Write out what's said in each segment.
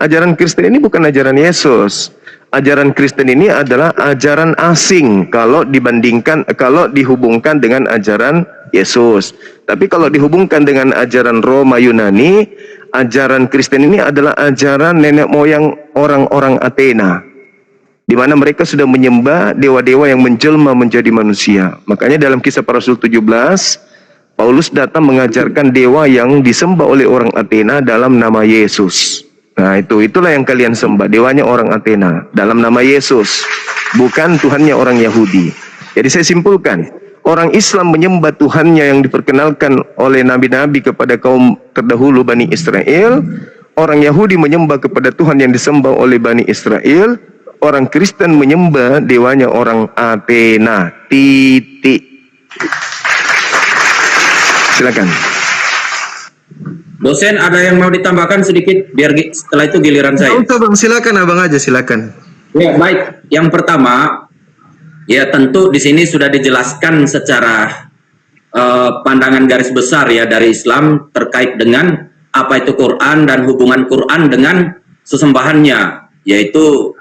Ajaran Kristen ini bukan ajaran Yesus. Ajaran Kristen ini adalah ajaran asing kalau dihubungkan dengan ajaran Yesus. Tapi kalau dihubungkan dengan ajaran Roma Yunani, ajaran Kristen ini adalah ajaran nenek moyang orang-orang Athena, di mana mereka sudah menyembah dewa-dewa yang menjelma menjadi manusia. Makanya dalam Kisah Para Rasul 17, Paulus datang mengajarkan dewa yang disembah oleh orang Athena dalam nama Yesus. Nah, itulah yang kalian sembah, dewanya orang Athena dalam nama Yesus, bukan Tuhannya orang Yahudi. Jadi saya simpulkan, orang Islam menyembah Tuhannya yang diperkenalkan oleh nabi-nabi kepada kaum terdahulu Bani Israel. Orang Yahudi menyembah kepada Tuhan yang disembah oleh Bani Israel. Orang Kristen menyembah dewanya orang Athena. Titik. Silakan. Dosen, ada yang mau ditambahkan sedikit biar setelah itu giliran saya. Bang, silakan abang aja, silakan. Ya, baik. Yang pertama, ya tentu di sini sudah dijelaskan secara pandangan garis besar ya dari Islam terkait dengan apa itu Quran dan hubungan Quran dengan sesembahannya, yaitu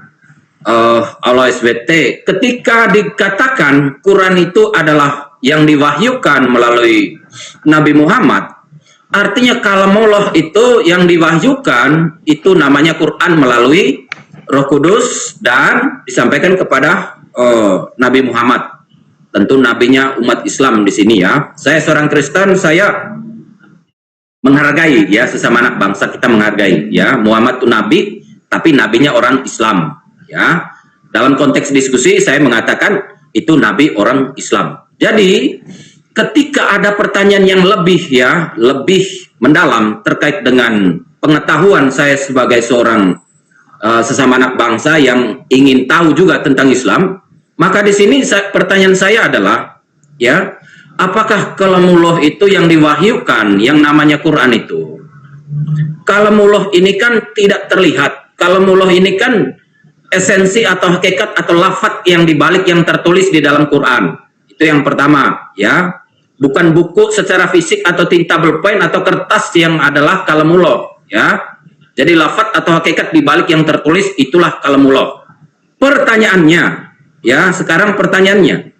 Allah SWT. Ketika dikatakan Quran itu adalah yang diwahyukan melalui Nabi Muhammad, artinya kalamullah itu yang diwahyukan itu namanya Quran melalui Roh Kudus dan disampaikan kepada Nabi Muhammad. Tentu nabinya umat Islam di sini ya. Saya seorang Kristen, saya menghargai ya sesama anak bangsa, kita menghargai ya. Muhammad itu nabi, tapi nabinya orang Islam ya. Dalam konteks diskusi saya mengatakan itu nabi orang Islam. Jadi ketika ada pertanyaan yang lebih mendalam terkait dengan pengetahuan saya sebagai seorang sesama anak bangsa yang ingin tahu juga tentang Islam, maka di sini pertanyaan saya adalah ya, apakah kalamullah itu yang diwahyukan yang namanya Quran itu? Kalamullah ini kan tidak terlihat. Kalamullah ini kan esensi atau hakikat atau lafaz yang dibalik yang tertulis di dalam Quran. Itu yang pertama ya. Bukan buku secara fisik atau tinta bolpen atau kertas yang adalah kalamullah ya. Jadi lafaz atau hakikat di balik yang tertulis itulah kalamullah. Pertanyaannya ya, sekarang pertanyaannya,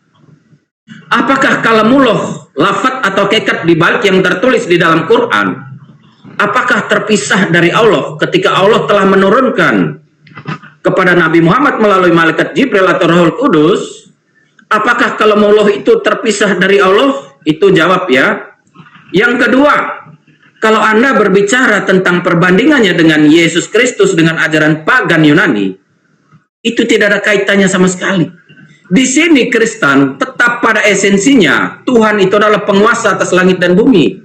apakah kalamullah lafaz atau hakikat di balik yang tertulis di dalam Quran apakah terpisah dari Allah ketika Allah telah menurunkan kepada Nabi Muhammad melalui malaikat Jibril atau Rohul Kudus? Apakah kalamullah itu terpisah dari Allah? Itu jawab ya. Yang kedua, kalau Anda berbicara tentang perbandingannya dengan Yesus Kristus dengan ajaran pagan Yunani, itu tidak ada kaitannya sama sekali. Di sini Kristen tetap pada esensinya Tuhan itu adalah penguasa atas langit dan bumi.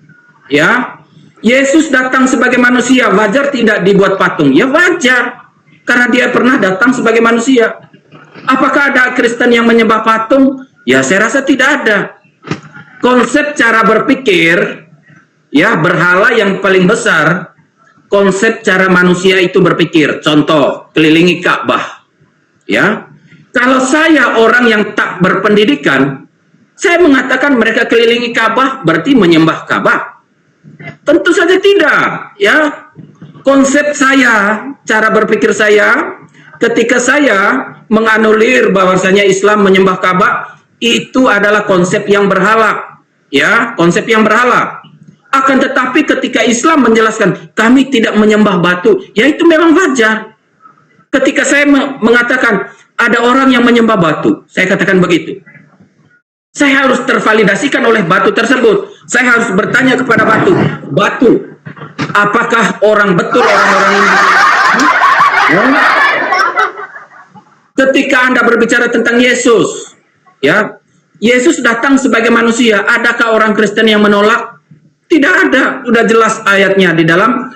Ya, Yesus datang sebagai manusia, wajar tidak dibuat patung? Ya wajar, karena dia pernah datang sebagai manusia. Apakah ada Kristen yang menyembah patung? Ya saya rasa tidak ada. Konsep cara berpikir, ya berhala yang paling besar, konsep cara manusia itu berpikir. Contoh, kelilingi Ka'bah. Ya, kalau saya orang yang tak berpendidikan, saya mengatakan mereka kelilingi Ka'bah berarti menyembah Ka'bah. Tentu saja tidak. Ya, konsep saya, cara berpikir saya, ketika saya menganulir bahwasanya Islam menyembah Ka'bah, itu adalah konsep yang berhala. Ya, konsep yang berhala. Akan tetapi ketika Islam menjelaskan kami tidak menyembah batu, ya itu memang wajar. Ketika saya mengatakan ada orang yang menyembah batu, saya katakan begitu. Saya harus tervalidasikan oleh batu tersebut. Saya harus bertanya kepada batu, batu, apakah orang betul orang-orang ini? Ketika Anda berbicara tentang Yesus, ya, Yesus datang sebagai manusia. Adakah orang Kristen yang menolak? Tidak ada. Sudah jelas ayatnya di dalam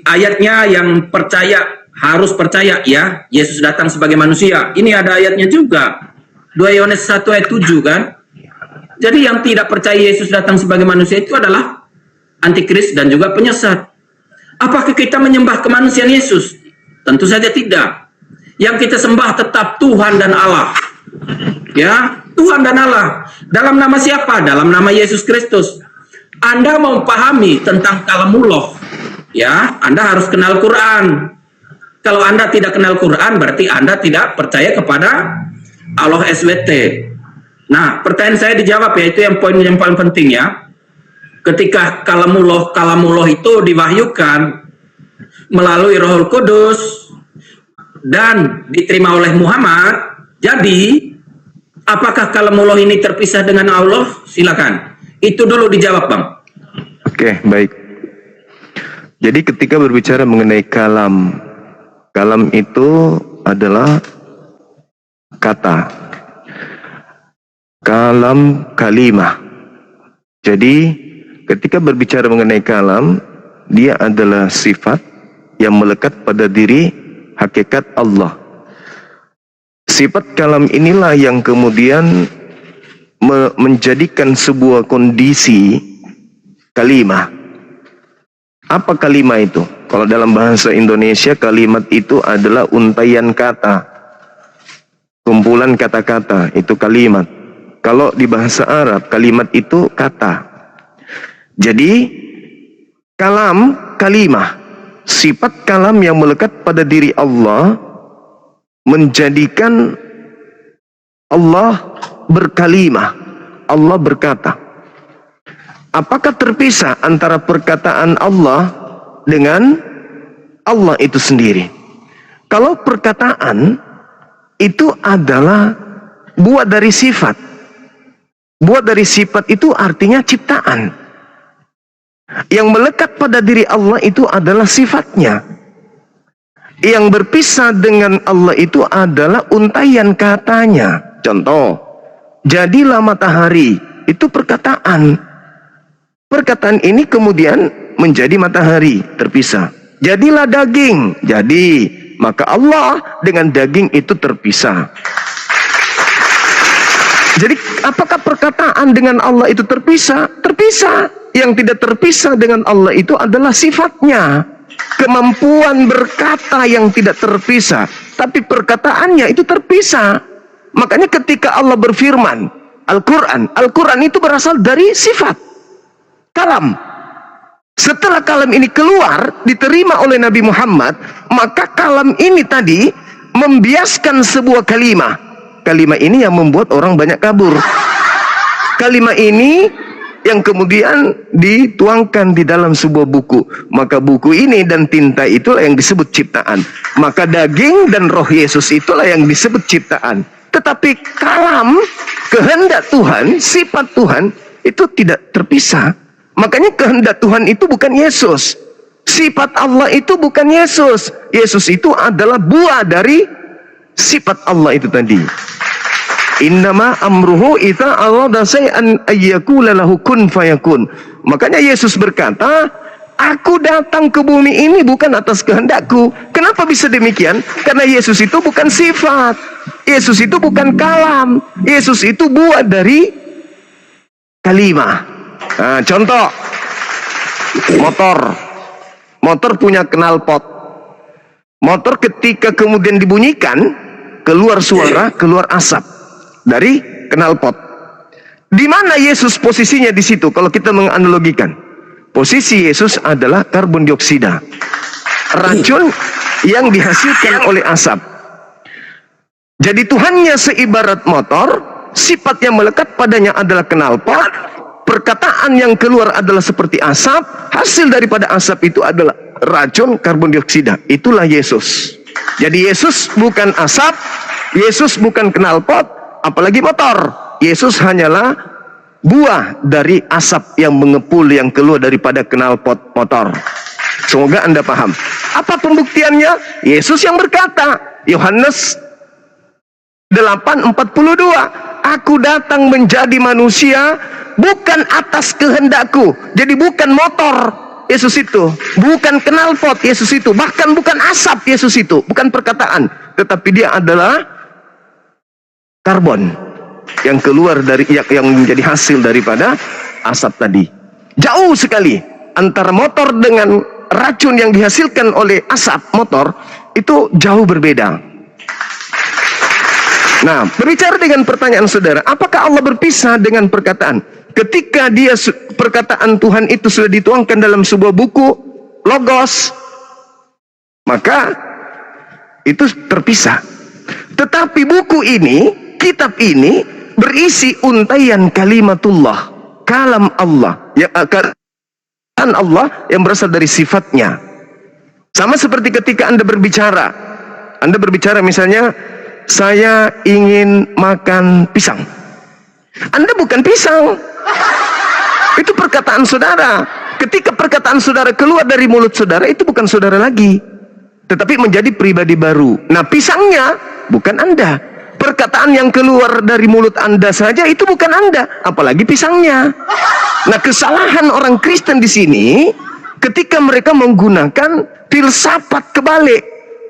ayatnya yang percaya harus percaya ya. Yesus datang sebagai manusia. Ini ada ayatnya juga. 2 Yohanes 1 ayat 7 kan. Jadi yang tidak percaya Yesus datang sebagai manusia itu adalah antikris dan juga penyesat. Apakah kita menyembah kemanusiaan Yesus? Tentu saja tidak. Yang kita sembah tetap Tuhan dan Allah. Ya, Tuhan dan Allah. Dalam nama siapa? Dalam nama Yesus Kristus. Anda mau pahami tentang kalamullah, ya Anda harus kenal Quran. Kalau Anda tidak kenal Quran, berarti Anda tidak percaya kepada Allah SWT. Nah, pertanyaan saya dijawab, yaitu yang poin yang paling penting ya. Ketika kalamullah itu diwahyukan melalui Rohul Kudus dan diterima oleh Muhammad, jadi apakah kalamullah ini terpisah dengan Allah? Silakan. Itu dulu dijawab, Bang. Oke, baik. Jadi ketika berbicara mengenai kalam itu adalah kata. Kalam, kalimah. Jadi ketika berbicara mengenai kalam, dia adalah sifat yang melekat pada diri hakikat Allah. Sifat kalam inilah yang kemudian menjadikan sebuah kondisi kalimah. Apa kalimah itu? Kalau dalam bahasa Indonesia, kalimat itu adalah untaian kata, kumpulan kata-kata, itu kalimat. Kalau di bahasa Arab, kalimat itu kata. Jadi kalam, kalimah, sifat kalam yang melekat pada diri Allah menjadikan Allah berkalimah, Allah berkata. Apakah terpisah antara perkataan Allah dengan Allah itu sendiri? Kalau perkataan itu adalah buah dari sifat. Buah dari sifat itu artinya ciptaan. Yang melekat pada diri Allah itu adalah sifatnya. Yang berpisah dengan Allah itu adalah untaian katanya. Contoh, jadilah matahari, itu perkataan. Perkataan ini kemudian menjadi matahari, terpisah. Jadilah daging, jadi. Maka Allah dengan daging itu terpisah. Jadi apakah perkataan dengan Allah itu terpisah? Terpisah. Yang tidak terpisah dengan Allah itu adalah sifatnya. Kemampuan berkata yang tidak terpisah. Tapi perkataannya itu terpisah. Makanya ketika Allah berfirman, Al-Quran itu berasal dari sifat. Kalam. Setelah kalam ini keluar, diterima oleh Nabi Muhammad, maka kalam ini tadi membiaskan sebuah kalimah. Kalimah ini yang membuat orang banyak kabur. Kalimah ini yang kemudian dituangkan di dalam sebuah buku. Maka buku ini dan tinta itulah yang disebut ciptaan. Maka daging dan roh Yesus itulah yang disebut ciptaan. Tetapi kalam, kehendak Tuhan, sifat Tuhan, itu tidak terpisah. Makanya kehendak Tuhan itu bukan Yesus. Sifat Allah itu bukan Yesus. Yesus itu adalah buah dari sifat Allah itu tadi. Innama amruhu idza arada syai'an ayyakula lahu kun fayakun. Makanya Yesus berkata, aku datang ke bumi ini bukan atas kehendakku. Kenapa bisa demikian? Karena Yesus itu bukan sifat. Yesus itu bukan kalam. Yesus itu buah dari kalimah. Nah, contoh, motor punya knalpot. Motor ketika kemudian dibunyikan, keluar suara, keluar asap dari knalpot. Di mana Yesus posisinya di situ? Kalau kita menganalogikan, posisi Yesus adalah karbon dioksida, racun yang dihasilkan oleh asap. Jadi Tuhannya seibarat motor, sifat yang melekat padanya adalah knalpot. Perkataan yang keluar adalah seperti asap. Hasil daripada asap itu adalah racun karbon dioksida. Itulah Yesus. Jadi Yesus bukan asap, Yesus bukan knalpot, apalagi motor. Yesus hanyalah buah dari asap yang mengepul yang keluar daripada knalpot motor. Semoga Anda paham. Apa pembuktiannya? Yesus yang berkata, Yohanes 8:42, aku datang menjadi manusia bukan atas kehendakku. Jadi bukan motor Yesus itu, bukan knalpot Yesus itu, bahkan bukan asap Yesus itu, bukan perkataan, tetapi dia adalah karbon yang keluar dari yang menjadi hasil daripada asap tadi. Jauh sekali antara motor dengan racun yang dihasilkan oleh asap motor itu jauh berbeda. Nah, berbicara dengan pertanyaan saudara, apakah Allah berpisah dengan perkataan? Ketika perkataan Tuhan itu sudah dituangkan dalam sebuah buku, logos, maka itu terpisah. Tetapi buku ini, kitab ini berisi untaian kalimatullah, kalam Allah, kalam Allah yang berasal dari sifatnya. Sama seperti ketika Anda berbicara misalnya, saya ingin makan pisang. Anda bukan pisang. Itu perkataan saudara. Ketika perkataan saudara keluar dari mulut saudara, itu bukan saudara lagi, tetapi menjadi pribadi baru. Nah, pisangnya bukan Anda. Perkataan yang keluar dari mulut Anda saja itu bukan Anda, apalagi pisangnya. Nah, kesalahan orang Kristen di sini ketika mereka menggunakan filsafat kebalik.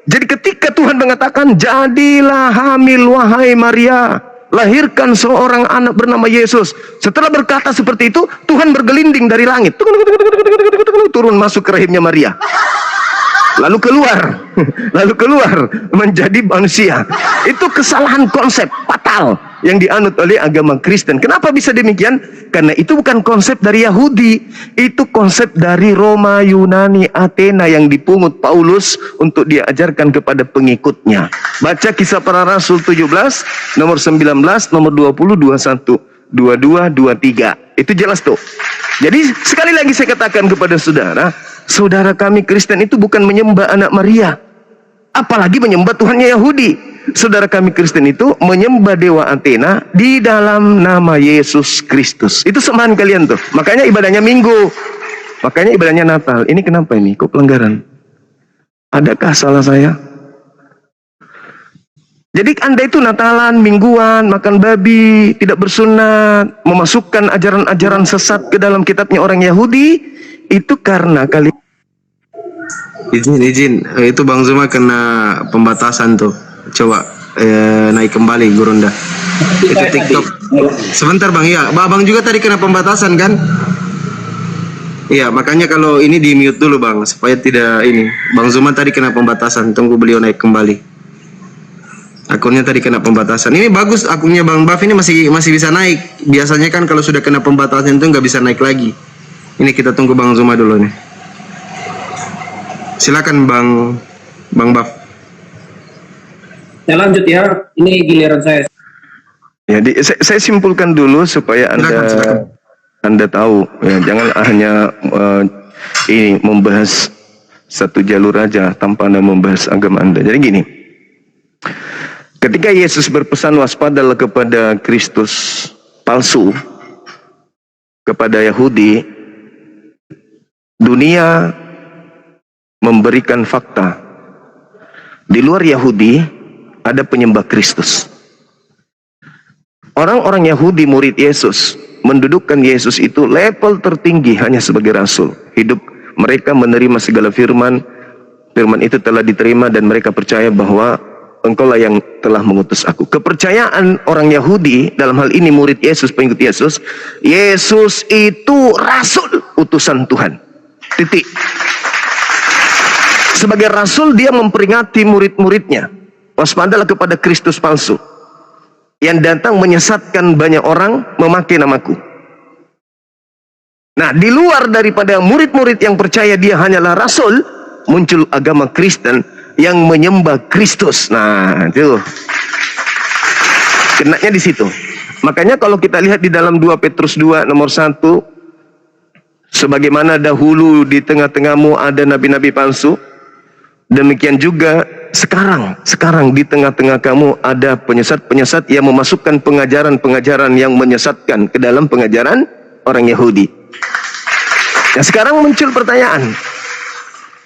Jadi ketika Tuhan mengatakan, jadilah hamil wahai Maria, lahirkan seorang anak bernama Yesus. Setelah berkata seperti itu, Tuhan bergelinding dari langit, turun masuk ke rahimnya Maria, lalu keluar menjadi manusia. Itu kesalahan konsep fatal yang dianut oleh agama Kristen. Kenapa bisa demikian? Karena itu bukan konsep dari Yahudi, itu konsep dari Roma, Yunani, Athena yang dipungut Paulus untuk diajarkan kepada pengikutnya. Baca Kisah Para Rasul 17, nomor 19, nomor 20, 21, 22, 23. Itu jelas tuh. Jadi sekali lagi saya katakan kepada saudara, saudara kami Kristen itu bukan menyembah anak Maria, apalagi menyembah Tuhannya Yahudi. Saudara kami Kristen itu menyembah dewa Athena di dalam nama Yesus Kristus. Itu sembahan kalian tuh. Makanya ibadahnya Minggu, makanya ibadahnya Natal. Ini kenapa ini? Kok pelanggaran? Adakah salah saya? Jadi Anda itu Natalan, Mingguan, makan babi, tidak bersunat, memasukkan ajaran-ajaran sesat ke dalam kitabnya orang Yahudi, itu karena kalian. Izin, itu Bang Zuma kena pembatasan tuh. Coba naik kembali Gurunda. Itu TikTok. Sebentar Bang, iya. Bang juga tadi kena pembatasan kan? Iya, makanya kalau ini di mute dulu Bang, supaya tidak ini. Bang Zuma tadi kena pembatasan, tunggu beliau naik kembali. Akunnya tadi kena pembatasan. Ini bagus akunnya Bang Baf ini masih bisa naik. Biasanya kan kalau sudah kena pembatasan itu nggak bisa naik lagi. Ini kita tunggu Bang Zuma dulu nih. Silakan Bang Baf. Saya lanjut ya, ini giliran saya. Jadi saya simpulkan dulu supaya Anda tahu, ya, jangan hanya ini membahas satu jalur aja tanpa Anda membahas agama Anda. Jadi gini, ketika Yesus berpesan waspadalah kepada Kristus palsu, kepada Yahudi, dunia memberikan fakta. Di luar Yahudi ada penyembah Kristus. Orang-orang Yahudi murid Yesus mendudukkan Yesus itu level tertinggi hanya sebagai rasul. Hidup mereka menerima segala firman itu telah diterima dan mereka percaya bahwa engkaulah yang telah mengutus aku. Kepercayaan orang Yahudi dalam hal ini murid Yesus, pengikut Yesus, Yesus itu rasul utusan Tuhan. Titik. Sebagai rasul dia memperingati murid-muridnya, waspadalah kepada Kristus palsu yang datang menyesatkan banyak orang memakai namaku. Nah, di luar daripada murid-murid yang percaya dia hanyalah rasul, muncul agama Kristen yang menyembah Kristus. Nah, itu kenanya di situ. Makanya kalau kita lihat di dalam 2 Petrus 2 nomor 1, sebagaimana dahulu di tengah-tengahmu ada nabi-nabi palsu, demikian juga sekarang di tengah-tengah kamu ada penyesat-penyesat yang memasukkan pengajaran-pengajaran yang menyesatkan ke dalam pengajaran orang Yahudi. Nah, sekarang muncul pertanyaan,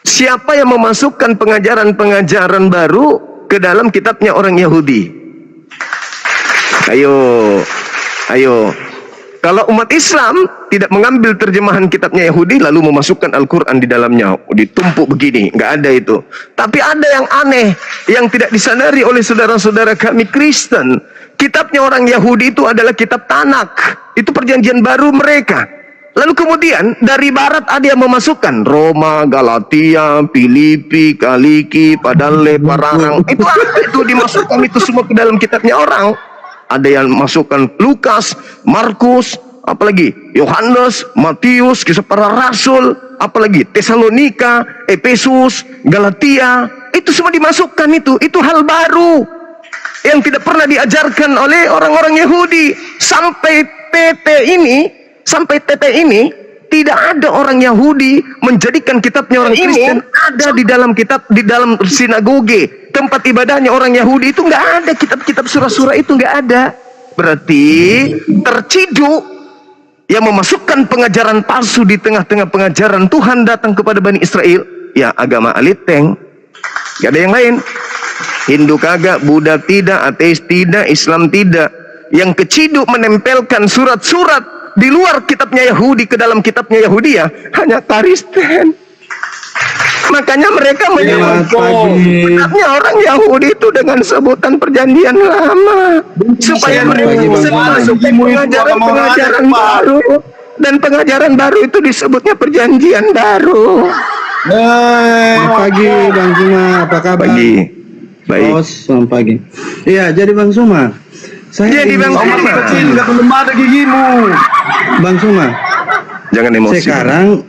siapa yang memasukkan pengajaran-pengajaran baru ke dalam kitabnya orang Yahudi? Ayo. Kalau umat Islam tidak mengambil terjemahan kitabnya Yahudi lalu memasukkan Al-Quran di dalamnya, ditumpuk begini, nggak ada itu. Tapi ada yang aneh yang tidak disadari oleh saudara-saudara kami Kristen. Kitabnya orang Yahudi itu adalah kitab Tanak, itu perjanjian baru mereka. Lalu kemudian dari barat ada yang memasukkan Roma, Galatia, Filipi, Kaliki, Padale, Pararang. Itu apa itu dimasukkan itu semua ke dalam kitabnya orang? Ada yang masukkan Lukas, Markus, apalagi Yohanes, Matius, kisah para rasul, apalagi Tesalonika, Efesus, Galatia, itu semua dimasukkan itu hal baru yang tidak pernah diajarkan oleh orang-orang Yahudi. Sampai TT ini tidak ada orang Yahudi menjadikan kitabnya orang Kristen ada di dalam kitab, di dalam sinagoge, tempat ibadahnya orang Yahudi itu nggak ada kitab-kitab surah-surah itu nggak ada. Berarti terciduk yang memasukkan pengajaran palsu di tengah-tengah pengajaran Tuhan datang kepada Bani Israel, ya agama aliteng, gak ada yang lain. Hindu kagak, Buddha tidak, ateis tidak, Islam tidak. Yang keciduk menempelkan surat-surat di luar kitabnya Yahudi ke dalam kitabnya Yahudi ya hanya Kristen. Makanya mereka menyebut kitabnya orang Yahudi itu dengan sebutan perjanjian lama supaya mereka bisa masukkan pengajaran baru, dan pengajaran baru itu disebutnya perjanjian baru. Pagi Bang Suma, apa kabar? Pagi. Baik. Bos, selamat pagi. Iya, jadi Bang Suma. Jadi Bang Suma. Enggak belum ada gigimu. Bang Suma. Jangan emosi. Sekarang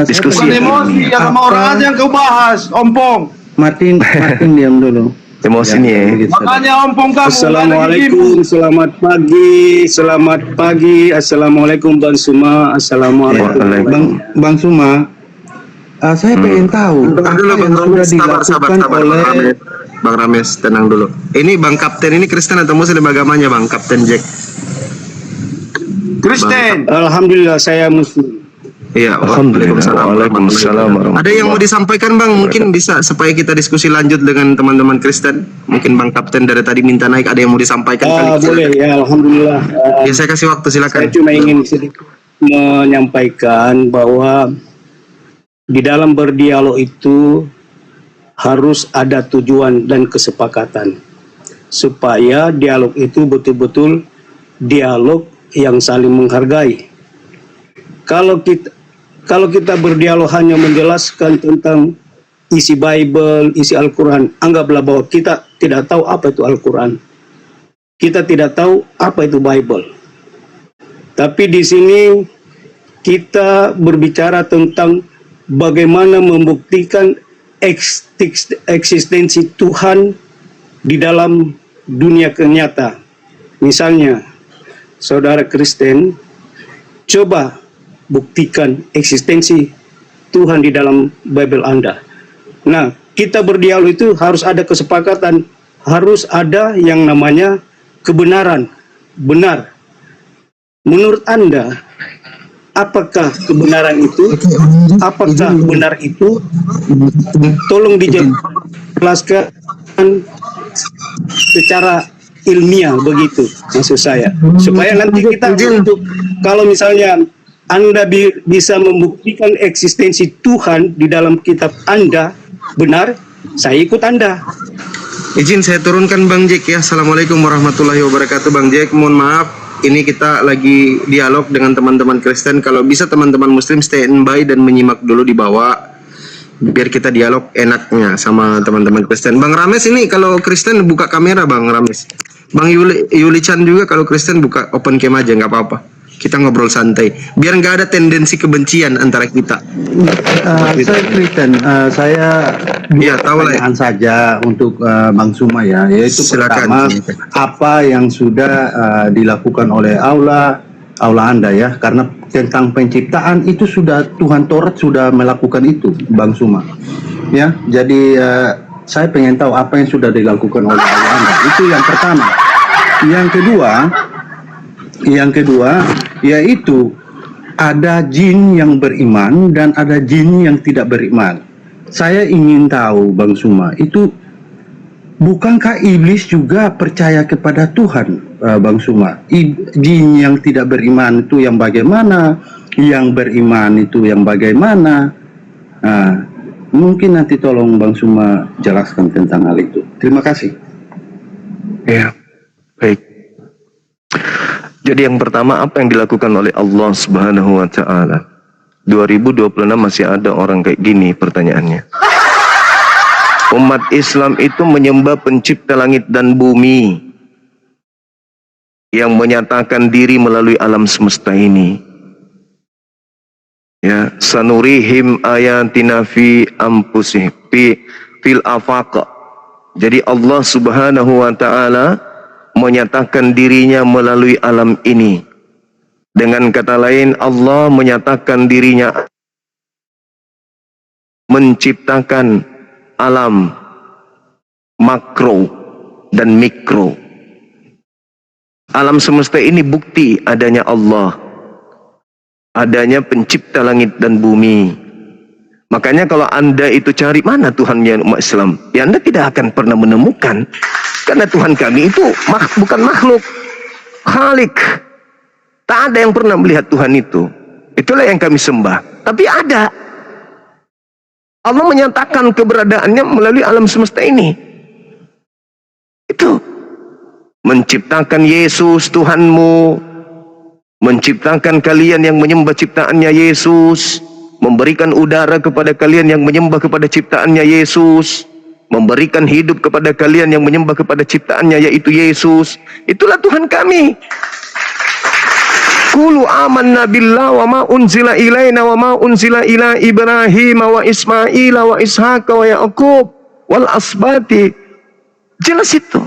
diskusi. Emosi, yang sama orang aja yang kau bahas, ompong. Martin diam dulu. Emosi nih ya. Makanya ompong kamu. Assalamualaikum, selamat pagi. Assalamualaikum Bang Suma. Assalamualaikum. Bang Suma. Saya pengen tahu Tenang dulu Bang Rames, sabar oleh Bang Rames, tenang dulu. Ini Bang Kapten ini Kristen atau Muslim agamanya Bang Kapten Jack? Kristen. Alhamdulillah saya Muslim. Iya, Waalaikumsalam. Ada yang mau disampaikan Bang? Mungkin bisa supaya kita diskusi lanjut dengan teman-teman Kristen. Mungkin Bang Kapten dari tadi minta naik, ada yang mau disampaikan kali? Boleh ya, Alhamdulillah. Ya saya kasih waktu, silakan. Saya cuma ingin sedikit menyampaikan bahwa di dalam berdialog itu harus ada tujuan dan kesepakatan supaya dialog itu betul-betul dialog yang saling menghargai. Kalau kita berdialog hanya menjelaskan tentang isi Bible, isi Al-Quran, anggaplah bahwa kita tidak tahu apa itu Al-Quran, kita tidak tahu apa itu Bible. Tapi di sini kita berbicara tentang bagaimana membuktikan eksistensi Tuhan di dalam dunia nyata. Misalnya, saudara Kristen, coba buktikan eksistensi Tuhan di dalam Bible Anda. Nah, kita berdialog itu harus ada kesepakatan, harus ada yang namanya kebenaran, benar. Menurut Anda, apakah kebenaran itu? Apakah benar itu? Tolong dijelaskan secara ilmiah begitu maksud saya. Supaya nanti kita untuk kalau misalnya Anda bisa membuktikan eksistensi Tuhan di dalam kitab Anda benar, saya ikut Anda. Izin saya turunkan Bang Jack ya. Assalamualaikum warahmatullahi wabarakatuh Bang Jack. Mohon maaf, ini kita lagi dialog dengan teman-teman Kristen. Kalau bisa teman-teman Muslim standby dan menyimak dulu di bawah, biar kita dialog enaknya sama teman-teman Kristen. Bang Rames ini kalau Kristen buka kamera Bang Rames. Bang Yuli Chan juga kalau Kristen buka open cam aja, nggak apa-apa. Kita ngobrol santai, biar nggak ada tendensi kebencian antara kita. Saya Kristen, saya ya tahu lah ya. saja untuk Bang Suma ya, yaitu silakan. Pertama apa yang sudah dilakukan oleh aula Anda ya, karena tentang penciptaan itu sudah Tuhan Taurat sudah melakukan itu Bang Suma ya. Jadi saya pengen tahu apa yang sudah dilakukan oleh aula Anda, itu yang pertama. Yang kedua yaitu ada jin yang beriman dan ada jin yang tidak beriman. Saya ingin tahu Bang Suma, itu bukankah iblis juga percaya kepada Tuhan Bang Suma? Jin yang tidak beriman itu yang bagaimana? Yang beriman itu yang bagaimana? Mungkin nanti tolong Bang Suma jelaskan tentang hal itu. Terima kasih. Ya, baik. Jadi yang pertama, apa yang dilakukan oleh Allah Subhanahu wa taala? 2026 masih ada orang kayak gini pertanyaannya. Umat Islam itu menyembah pencipta langit dan bumi. yang menyatakan diri melalui alam semesta ini. Ya, sanurihim ayatina fi anfusihim fil afaq. Jadi Allah Subhanahu wa taala menyatakan dirinya melalui alam ini. Dengan kata lain, Allah menyatakan dirinya menciptakan alam makro dan mikro. Alam semesta ini bukti adanya Allah, adanya pencipta langit dan bumi. Makanya kalau Anda itu cari mana Tuhannya umat Islam, ya Anda tidak akan pernah menemukan. Karena Tuhan kami itu bukan makhluk, Khalik. Tak ada yang pernah melihat Tuhan itu. Itulah yang kami sembah. Tapi ada. Allah menyatakan keberadaannya melalui alam semesta ini. Itu. Menciptakan Yesus Tuhanmu. Menciptakan kalian yang menyembah ciptaannya Yesus. Memberikan udara kepada kalian yang menyembah kepada ciptaannya Yesus. Memberikan hidup kepada kalian yang menyembah kepada ciptaannya yaitu Yesus. Itulah Tuhan kami. Qulu amanna billah wa ma unzila ilaina wa ma unzila ila Ibrahim wa Ismail wa Ishaq wa Yaqub wal asbati. Jelas itu.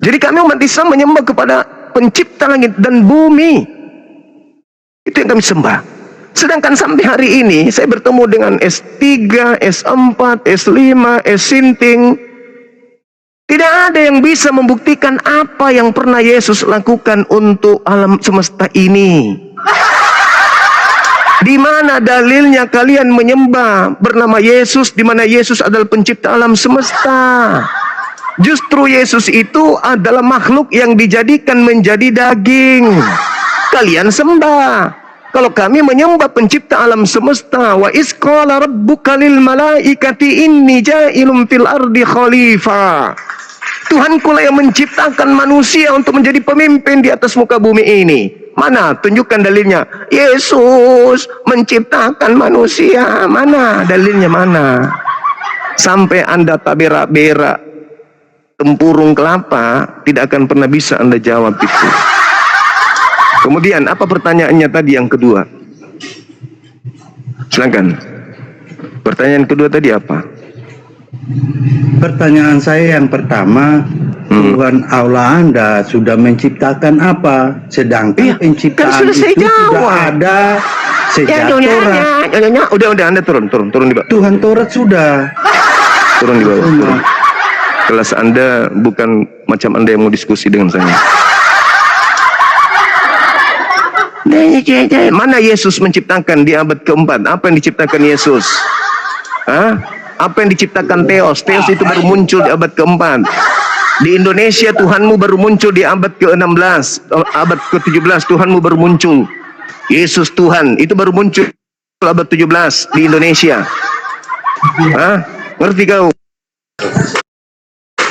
Jadi kami umat Islam menyembah kepada pencipta langit dan bumi. Itu yang kami sembah. Sedangkan sampai hari ini saya bertemu dengan S3, S4, S5, S-Sinting. Tidak ada yang bisa membuktikan apa yang pernah Yesus lakukan untuk alam semesta ini. Di mana dalilnya kalian menyembah bernama Yesus, di mana Yesus adalah pencipta alam semesta? Justru Yesus itu adalah makhluk yang dijadikan menjadi daging. Kalian sembah. Kalau kami menyembah pencipta alam semesta, wa iz qala rabbuka lil malaikati inni ja'ilun fil ardi khalifah. Tuhanku lah yang menciptakan manusia untuk menjadi pemimpin di atas muka bumi ini. Mana? Tunjukkan dalilnya. Yesus menciptakan manusia. Mana? Dalilnya mana? Sampai Anda tak berak-berak tempurung kelapa, tidak akan pernah bisa Anda jawab itu. Kemudian apa pertanyaannya tadi yang kedua? Silakan. Pertanyaan kedua tadi apa? Pertanyaan saya yang pertama, Tuhan Allah Anda sudah menciptakan apa? Sedangkan penciptaan kan sudah itu jawab. sudah ada sejak Taurat. Udah Anda turun di bawah. Tuhan Taurat sudah. Turun di bawah. Turun. Kelas Anda bukan macam Anda yang mau diskusi dengan saya. Mana Yesus menciptakan di abad keempat? Apa yang diciptakan Yesus? Hah? Apa yang diciptakan Theos? Theos itu baru muncul di abad keempat. Di Indonesia Tuhanmu baru muncul di abad ke-16. Abad ke-17 Tuhanmu baru muncul. Yesus Tuhan itu baru muncul di abad 17 di Indonesia. Hah? Ngerti kau?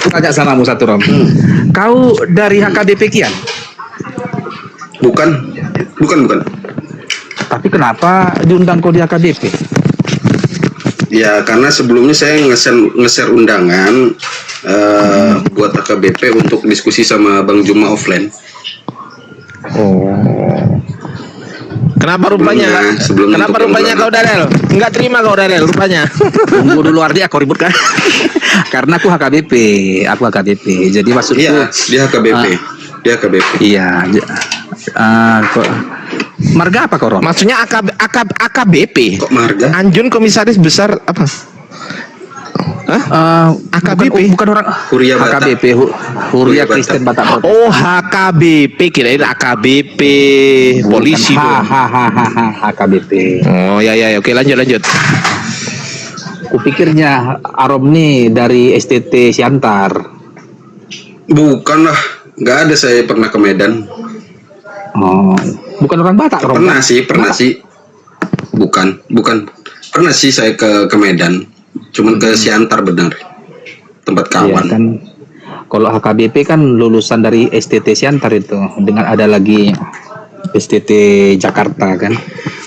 Tanya sanamu satu Rom. Kau dari HKBP Kian? Bukan. Tapi kenapa diundang kau di HKBP? Ya karena sebelumnya saya nge-share undangan buat AKBP untuk diskusi sama Bang Juma offline. Oh. Kenapa rupanya? Kenapa rupanya kau Darel? Enggak terima kau Darel rupanya. Tunggu dulu Ardi, aku ribut kan? Karena aku HKBP. Jadi maksudku Iya, dia HKBP. Dia HKBP. Iya. Marga apa kau Rom? Maksudnya AKBP. Kok marga? Anjun Komisaris Besar apa? AKBP bukan orang Huria Batak. HKBP Huria Kristen Batak. Oh HKBP, kirain AKBP polisi dong. HKBP. Oh ya oke lanjut. Kupikirnya Arom nih dari STT Siantar. Bukan lah, nggak ada saya pernah ke Medan. Oh, bukan orang Batak, Rom? Pernah sih. Bukan. Pernah sih saya ke Medan. Cuman ke Siantar benar. Tempat kawan. Iya, kan. Kalau HKBP kan lulusan dari STT Siantar itu. Dengan ada lagi STT Jakarta kan.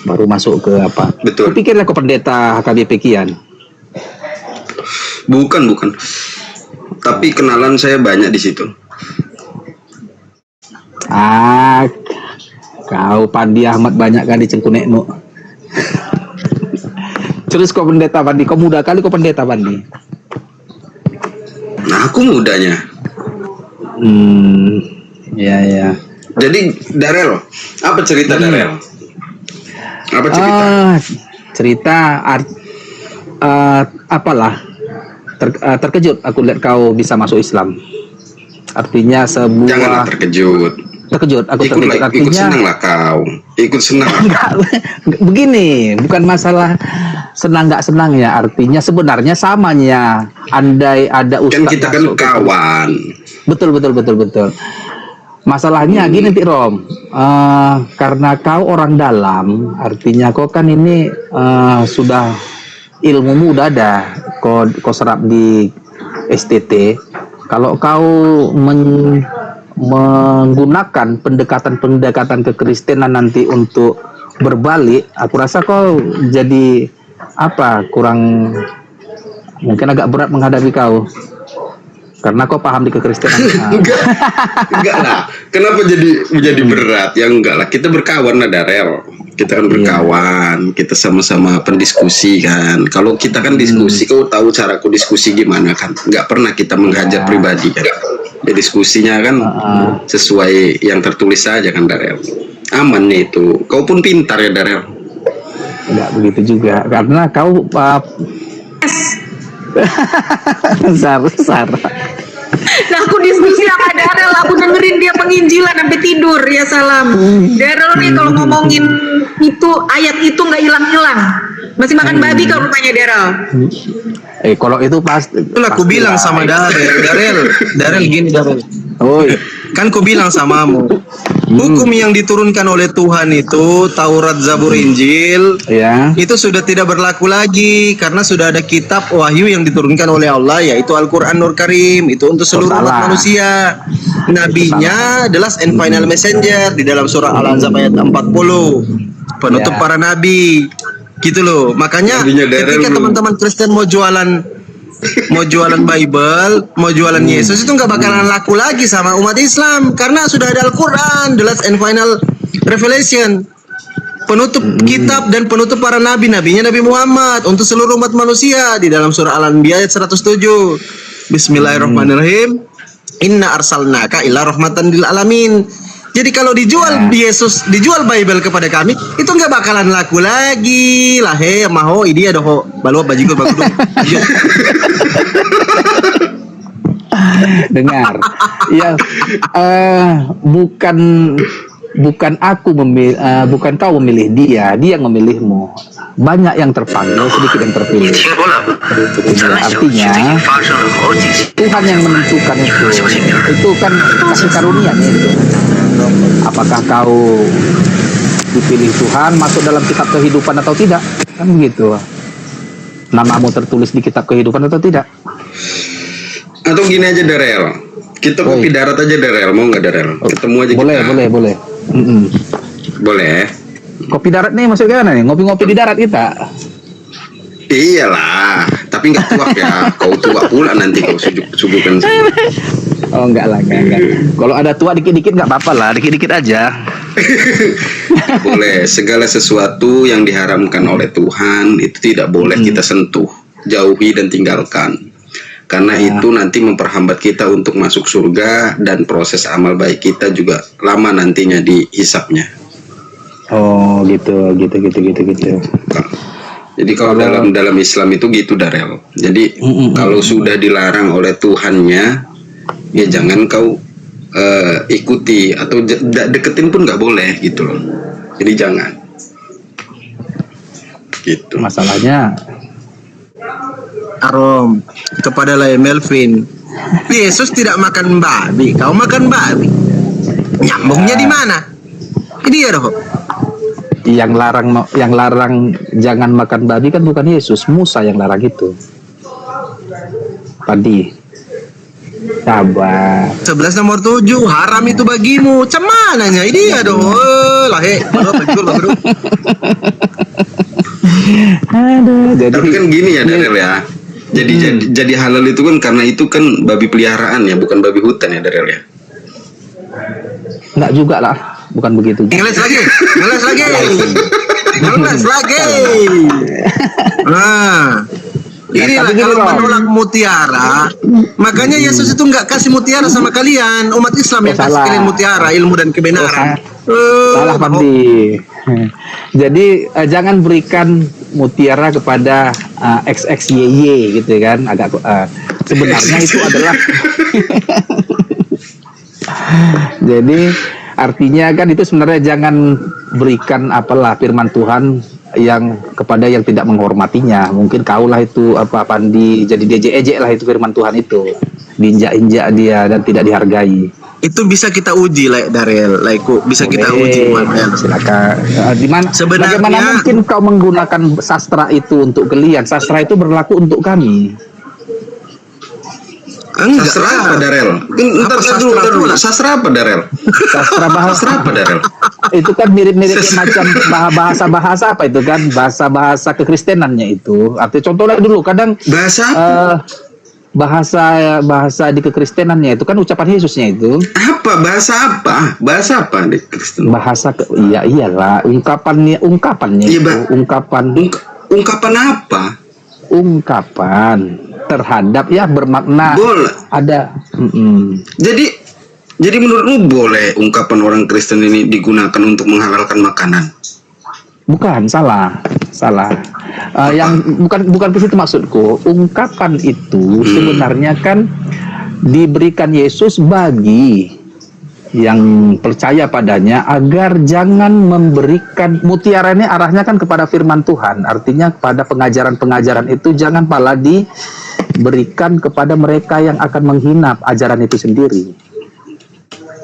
Baru masuk ke apa? Betul. Kupikirnya kok pendeta HKBP Kian. Bukan. Tapi kenalan saya banyak di situ. Kau Pandi Ahmad banyak kali cengkunek nu. Terus kau pendeta Pandi, kau muda kali kau pendeta Pandi. Nah, aku mudanya. Ya. Jadi Darel, apa cerita Darel? Apa cerita? Apalah terkejut aku lihat kau bisa masuk Islam. Artinya sebuah Janganlah terkejut. Aku Ikut terkejut ikut artinya senang lah kau. Ikut senang. enggak, begini, bukan masalah senang nggak senang ya, artinya sebenarnya samanya. Andai ada Kan ustaz kita kan masuk ke- kawan. Betul. Masalahnya gini Tik Rom, karena kau orang dalam, artinya kau kan ini sudah ilmumu udah ada, kau serap di STT. Kalau kau menggunakan pendekatan kekristenan nanti untuk berbalik, aku rasa kau jadi kurang, mungkin agak berat menghadapi kau. Karena kau paham di kekristenan. Enggak lah. Kenapa jadi berat? Ya enggak lah. Kita berkawan lah Darel. Kita kan berkawan. Kita sama-sama pendiskusi kan. Kalau kita kan diskusi, kau tahu caraku diskusi gimana kan? Enggak pernah kita menghajar pribadi kan. Ya, diskusinya kan sesuai yang tertulis saja kan Darel. Aman nih itu. Kau pun pintar ya Darel. Enggak begitu juga. Karena kau Sarah. Nah, aku diskusi sama Darel, aku dengerin dia penginjilan sampai tidur. Ya salam. Darel nih kalau ngomongin itu ayat itu nggak hilang-hilang. Masih makan babi kalau rupanya Darel. Kalau itu pasti. Itulah aku bilang sama Darel gini Darel. Kan ku bilang samamu, hukum yang diturunkan oleh Tuhan itu Taurat, Zabur, Injil, Ya. itu sudah tidak berlaku lagi karena sudah ada kitab wahyu yang diturunkan oleh Allah, yaitu Al-Quran Nur Karim. Itu untuk seluruh umat manusia. Nabinya adalah and final messenger di dalam surah Al-Ahzab ayat 40. Penutup para nabi. Gitu loh. Makanya ketika teman-teman Kristen mau jualan Bible, mau jualan Yesus, itu nggak bakalan laku lagi sama umat Islam karena sudah ada Al-Quran, the last and final revelation, penutup kitab dan penutup para nabinya Nabi Muhammad untuk seluruh umat manusia di dalam surah Al-Anbiya ayat 107. Bismillahirrahmanirrahim. Inna arsalnaka ila rahmatan lil alamin. Jadi kalau dijual Yesus, dijual Bible kepada kami, itu nggak bakalan laku lagi. Lah maho ini ada ho balu bajigur bagus. Dengar. Ya, bukan aku memilih, bukan kau memilih dia yang memilihmu. Banyak yang terpanggil, sedikit yang terpilih. Artinya Tuhan yang menentukan itu. Itu kan kasih karunia itu. Apakah kau dipilih Tuhan masuk dalam kitab kehidupan atau tidak? Kan begitu. Namamu tertulis di kitab kehidupan atau tidak? Atau gini aja Darel, kita kopi darat aja Darel, mau nggak Darel? Ketemu aja kita. Boleh. Boleh. Kopi darat nih maksudnya gimana nih? Ngopi-ngopi di darat kita? Iyalah, tapi nggak tuak ya. Kau tuak pula nanti kau suguhkan. Oh enggak. Kalau ada tua dikit-dikit nggak apa-apa lah, dikit-dikit aja. Boleh, segala sesuatu yang diharamkan oleh Tuhan itu tidak boleh kita sentuh, jauhi dan tinggalkan. Karena itu nanti memperhambat kita untuk masuk surga dan proses amal baik kita juga lama nantinya dihisapnya. Oh gitu. Jadi kalau dalam Islam itu gitu Darel. Jadi kalau sudah dilarang oleh Tuhannya, ya jangan kau ikuti atau deketin pun nggak boleh gitu loh. Jadi jangan. Gitu. Masalahnya Arom kepada Melvin, Yesus tidak makan babi, kau makan babi. Nyambungnya di mana? Ini ya roh. yang larang jangan makan babi kan bukan Yesus, Musa yang larang itu. Padi. Sabar. 11 nomor 7 haram itu bagimu. Cemananya ini ya dong. Baru. Aduh, Tapi kan gini ya Darel ya. Jadi halal itu kan karena itu kan babi peliharaan ya, bukan babi hutan ya Darel ya. Enggak juga lah, bukan begitu. Ngeles lagi. Nah, inilah tapi gini, kalau Bang. menolak mutiara, makanya Yesus itu nggak kasih mutiara sama kalian, umat Islam yang kasih salah. kalian mutiara, ilmu dan kebenaran. Salah Pandi. Jadi jangan berikan mutiara kepada XXYY gitu kan, agak sebenarnya itu adalah jadi artinya kan itu sebenarnya jangan berikan apalah firman Tuhan yang kepada yang tidak menghormatinya. Mungkin kaulah itu apa Pandi jadi diejek-ejek lah itu firman Tuhan itu, diinjak-injak dia dan tidak dihargai. Itu bisa kita uji, Darel, bisa kita uji, Manuel. Silakan. Di mana? Sebenarnya- Bagaimana mungkin kau menggunakan sastra itu untuk kalian? Sastra itu berlaku untuk kami. Enggak Sastra lah. apa, Darel? Apa sastra Ntar dulu. pula? Sastra apa, Darel? Sastra bahasa Sastra apa, Darel? itu kan mirip-mirip macam bahasa-bahasa apa itu kan? Bahasa-bahasa kekristenannya itu. Artinya contohnya dulu kadang Bahasa apa? bahasa di kekristenannya itu kan ucapan Yesusnya itu. Apa? Bahasa apa? Bahasa apa di Kristen? Iya iyalah ungkapannya Iya, itu Ungkapan apa? ungkapan terhadap ya bermakna Boleh. ada Jadi menurutmu boleh ungkapan orang Kristen ini digunakan untuk menghalalkan makanan? bukan salah yang bukan ke situ maksudku. Ungkapan itu sebenarnya kan diberikan Yesus bagi yang percaya padanya agar jangan memberikan mutiara ini arahnya kan kepada firman Tuhan, artinya pada pengajaran-pengajaran itu jangan pala diberikan kepada mereka yang akan menghina ajaran itu sendiri.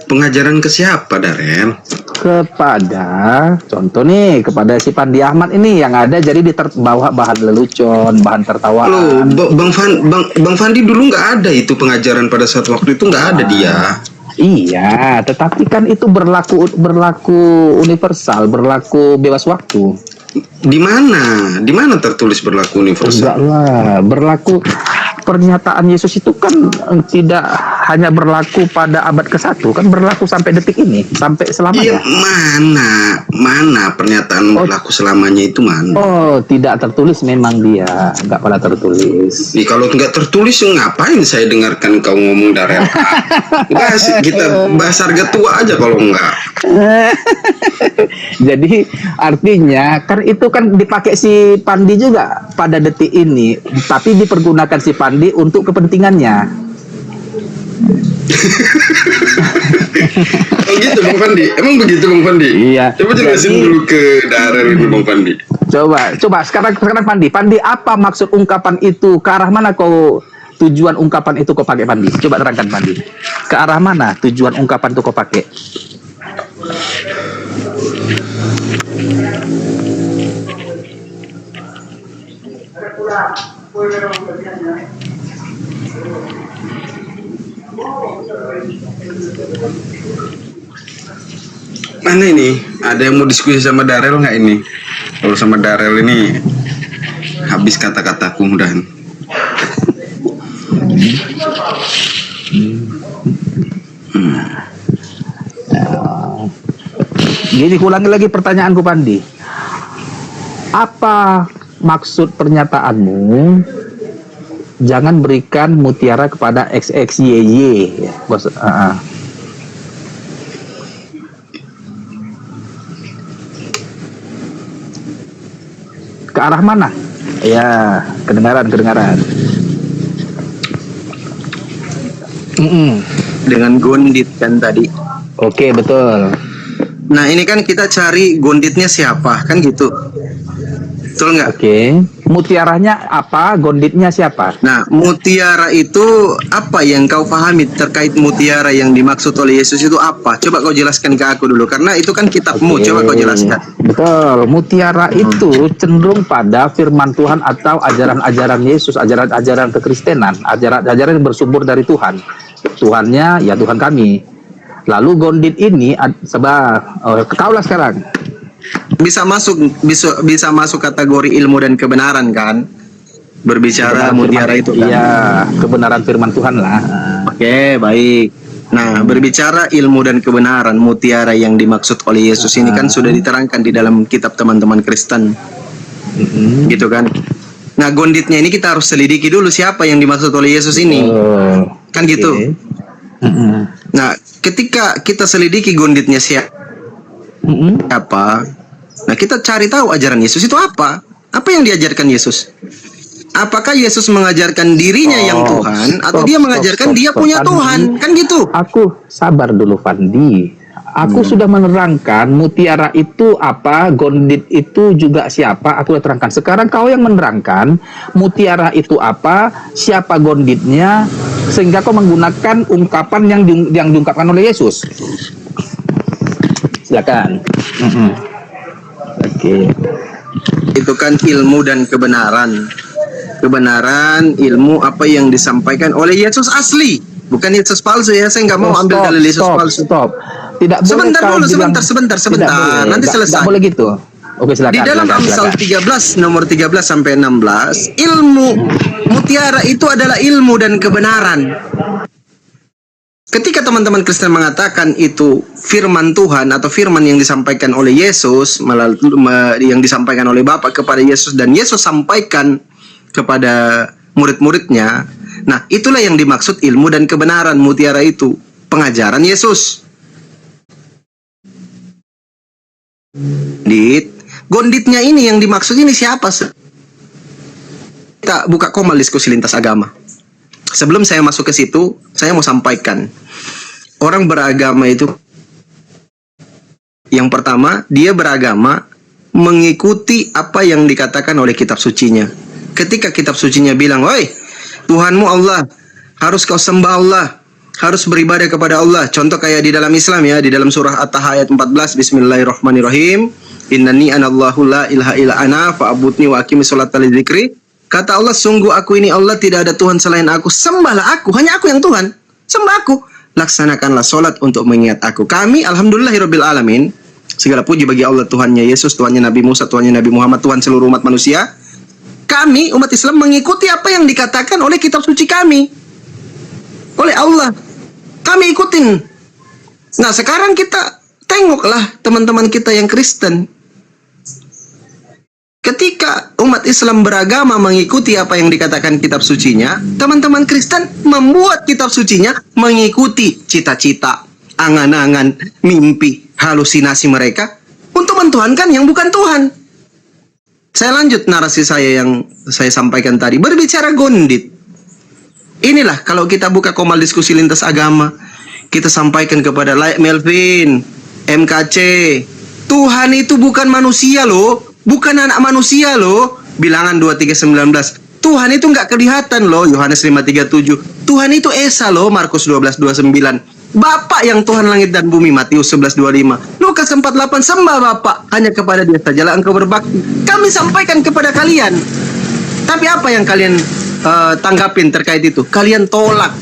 Pengajaran ke siapa, Darel? Kepada contoh nih kepada si Pandi Ahmad ini yang ada jadi bawa bahan lelucon, bahan Loh, tertawaan. Bang Fandi dulu nggak ada itu pengajaran pada saat waktu itu, nggak ada dia. Iya, tetapi kan itu berlaku universal, berlaku bebas waktu. Di mana tertulis berlaku universal? Enggak lah, berlaku pernyataan Yesus itu kan tidak hanya berlaku pada abad ke-1, kan berlaku sampai detik ini, sampai Iya, selamanya. mana pernyataan berlaku selamanya itu mana? Oh, tidak tertulis memang dia, enggak pernah tertulis. Nih kalau nggak tertulis ngapain saya dengarkan kau ngomong, Darel? Enggak, kita bahas harga tua aja kalau enggak. Jadi artinya kan itu kan dipakai si Pandi juga pada detik ini, tapi dipergunakan si Pandi untuk kepentingannya. Oh gitu Bang Fandi? Emang begitu Bang Fandi? Iya. Coba jelasin Jadi- dulu ke Darel ini Bang Fandi. Coba sekarang Pandi, apa maksud ungkapan itu? Ke arah mana kau tujuan ungkapan itu kau pakai Pandi? Coba terangkan Pandi. Ke arah mana tujuan ungkapan itu kau pakai? Mana ini? Ada yang mau diskusi sama Darel nggak ini? Kalau sama Darel ini habis kata-kataku mudahan. Gini, ulangi lagi pertanyaanku Pandi. Apa maksud pernyataanmu? Jangan berikan mutiara kepada XXYY. Bos, Ke arah mana? Ya, kedengaran. Dengan gondit kan tadi. Oke, betul. Nah ini kan kita cari gonditnya siapa kan gitu, betul nggak? Oke. Mutiaranya apa? Gonditnya siapa? Nah mutiara itu apa yang kau pahami terkait mutiara yang dimaksud oleh Yesus itu apa? Coba kau jelaskan ke aku dulu karena itu kan kitabmu. Oke. Coba kau jelaskan. Betul. Mutiara itu cenderung pada firman Tuhan atau ajaran-ajaran Yesus, ajaran-ajaran kekristenan, ajaran-ajaran yang bersumber dari Tuhan. Tuhannya ya Tuhan kami. Lalu gondit ini kaulah sekarang. Bisa masuk kategori ilmu dan kebenaran kan? Berbicara Kebenaran mutiara firman- itu kan? Iya, kebenaran firman Tuhan lah. Oke, baik. Nah, berbicara ilmu dan kebenaran, mutiara yang dimaksud oleh Yesus ini kan sudah diterangkan di dalam kitab teman-teman Kristen. Gitu kan. Nah, gonditnya ini kita harus selidiki dulu siapa yang dimaksud oleh Yesus ini. Kan gitu. Nah, ketika kita selidiki gonditnya siapa, nah kita cari tahu ajaran Yesus itu apa. Apa yang diajarkan Yesus? Apakah Yesus mengajarkan dirinya yang Tuhan atau dia mengajarkan dia punya Tuhan? Kan gitu. Aku sabar dulu, Fandi. Aku sudah menerangkan mutiara itu apa, gondit itu juga siapa, aku sudah terangkan. Sekarang kau yang menerangkan mutiara itu apa, siapa gonditnya, sehingga kau menggunakan ungkapan yang diungkapkan oleh Yesus. Silakan. Oke. Itu kan ilmu dan kebenaran. Kebenaran, ilmu apa yang disampaikan oleh Yesus asli, bukan Yesus palsu ya. Saya nggak mau ambil dalil Yesus palsu. Stop. Tidak boleh Sebentar kau dulu, bilang- sebentar. Nanti selesai. Tidak boleh gitu. Oke, silakan. Di dalam Amsal 13 nomor 13 sampai 16, ilmu mutiara itu adalah ilmu dan kebenaran. Ketika teman-teman Kristen mengatakan itu firman Tuhan atau firman yang disampaikan oleh Yesus, yang disampaikan oleh Bapa kepada Yesus dan Yesus sampaikan kepada murid-muridnya, nah itulah yang dimaksud ilmu dan kebenaran, mutiara itu pengajaran Yesus. Gonditnya ini yang dimaksud ini siapa? Kita buka komal diskusi lintas agama. Sebelum saya masuk ke situ, saya mau sampaikan, orang beragama itu, yang pertama, dia beragama mengikuti apa yang dikatakan oleh kitab sucinya. Ketika kitab sucinya bilang, "Woi, Tuhanmu Allah, harus kau sembah Allah, harus beribadah kepada Allah." Contoh kayak di dalam Islam ya, di dalam surah At-Taha ayat 14, Bismillahirrahmanirrahim. Innani anallahu la ilaha illa ana fa'budni wa aqimi sholata li dzikri. Kata Allah, sungguh aku ini Allah, tidak ada Tuhan selain aku. Sembahlah aku, hanya aku yang Tuhan. Sembah aku. Laksanakanlah sholat untuk mengingat aku. Kami, alhamdulillahirabbil alamin. Segala puji bagi Allah, Tuhannya Yesus, Tuhannya Nabi Musa, Tuhannya Nabi Muhammad, Tuhan seluruh umat manusia. Kami, umat Islam, mengikuti apa yang dikatakan oleh kitab suci kami. Oleh Allah. Kami ikutin. Nah, sekarang kita tengoklah teman-teman kita yang Kristen. Ketika umat Islam beragama mengikuti apa yang dikatakan kitab sucinya, teman-teman Kristen membuat kitab sucinya mengikuti cita-cita, angan-angan, mimpi, halusinasi mereka untuk mentuhankan yang bukan Tuhan. Saya lanjut narasi saya yang saya sampaikan tadi, berbicara gondit. Inilah kalau kita buka komal diskusi lintas agama, kita sampaikan kepada Layak Melvin, MKC, Tuhan itu bukan manusia loh, bukan anak manusia loh. Bilangan 23:19. Tuhan itu nggak kelihatan loh, Yohanes 5:37. Tuhan itu Esa loh, Markus 12:29. Bapa yang Tuhan langit dan bumi, Matius 11:25. Lukas 4:8, sembah Bapa, hanya kepada Dia sajalah engkau berbakti. Kami sampaikan kepada kalian. Tapi apa yang kalian tanggapin terkait itu? Kalian tolak.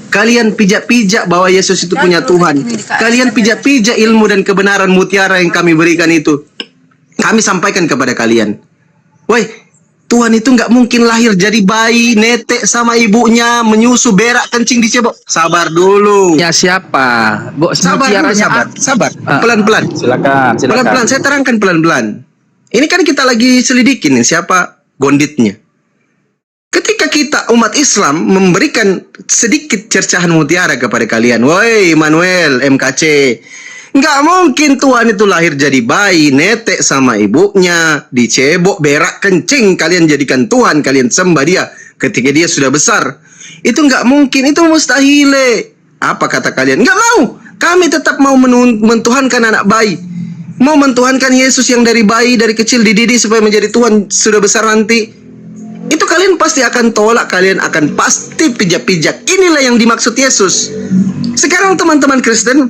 Kalian pijak-pijak bahwa Yesus itu punya Tuhan. Kalian pijak-pijak ilmu dan kebenaran mutiara yang kami berikan itu. Kami sampaikan kepada kalian. Woi, Tuhan itu nggak mungkin lahir jadi bayi, netek sama ibunya, menyusu, berak, kencing, dicebok. Sabar dulu. Ya siapa? Sabar dulu, sabar. Pelan-pelan. Silakan. Pelan-pelan, saya terangkan pelan-pelan. Ini kan kita lagi selidikin nih, siapa gonditnya. Ketika kita umat Islam memberikan sedikit cercahan mutiara kepada kalian, woi Manuel, MKC, nggak mungkin Tuhan itu lahir jadi bayi, netek sama ibunya, dicebok, berak, kencing, kalian jadikan Tuhan, kalian sembah Dia ketika Dia sudah besar. Itu nggak mungkin, itu mustahil. Apa kata kalian? Nggak mau. Kami tetap mau mentuhankan anak bayi. Mau mentuhankan Yesus yang dari bayi, dari kecil dididik supaya menjadi Tuhan sudah besar nanti. Itu kalian pasti akan tolak, kalian akan pasti pijak-pijak. Inilah yang dimaksud Yesus. Sekarang teman-teman Kristen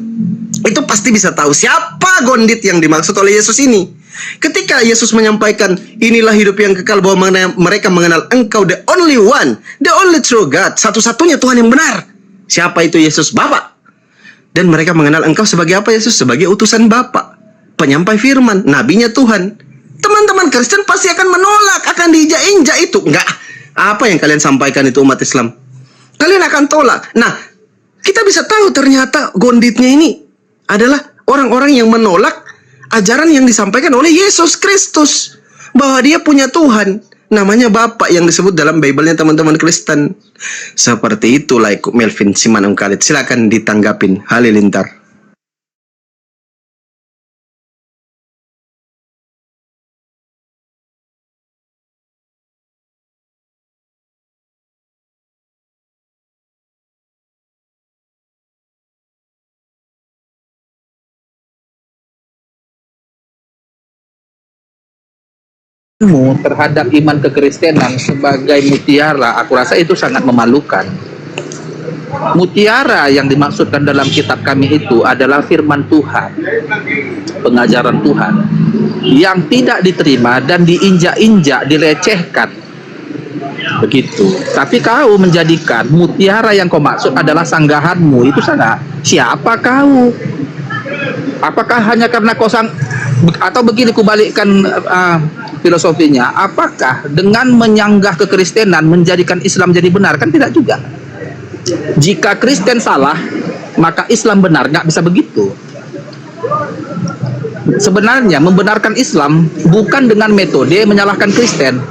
itu pasti bisa tahu siapa gondit yang dimaksud oleh Yesus ini. Ketika Yesus menyampaikan, inilah hidup yang kekal, bahwa mereka mengenal Engkau, the only one, the only true God, satu-satunya Tuhan yang benar. Siapa itu Yesus? Bapa. Dan mereka mengenal Engkau sebagai apa, Yesus? Sebagai utusan Bapa, penyampai firman, nabinya Tuhan. Teman-teman Kristen pasti akan menolak, akan diinjak-injak itu. Enggak, apa yang kalian sampaikan itu umat Islam, kalian akan tolak. Nah, kita bisa tahu ternyata gonditnya ini adalah orang-orang yang menolak ajaran yang disampaikan oleh Yesus Kristus, bahwa dia punya Tuhan namanya Bapa yang disebut dalam Bible-nya teman-teman Kristen. Seperti itulah ikut Melvin Simanung Khalid. Silakan ditanggapin Halilintar. Terhadap iman kekristenan sebagai mutiara, aku rasa itu sangat memalukan. Mutiara yang dimaksudkan dalam kitab kami itu adalah firman Tuhan, pengajaran Tuhan yang tidak diterima dan diinjak-injak, dilecehkan. Begitu. Tapi kau menjadikan mutiara yang kau maksud adalah sanggahanmu. Itu sangat. Siapa kau? Apakah hanya karena kau atau begini kubalikkan filosofinya, apakah dengan menyanggah kekristenan menjadikan Islam jadi benar? Kan tidak juga. Jika Kristen salah, maka Islam benar. Nggak bisa begitu. Sebenarnya membenarkan Islam bukan dengan metode menyalahkan Kristen.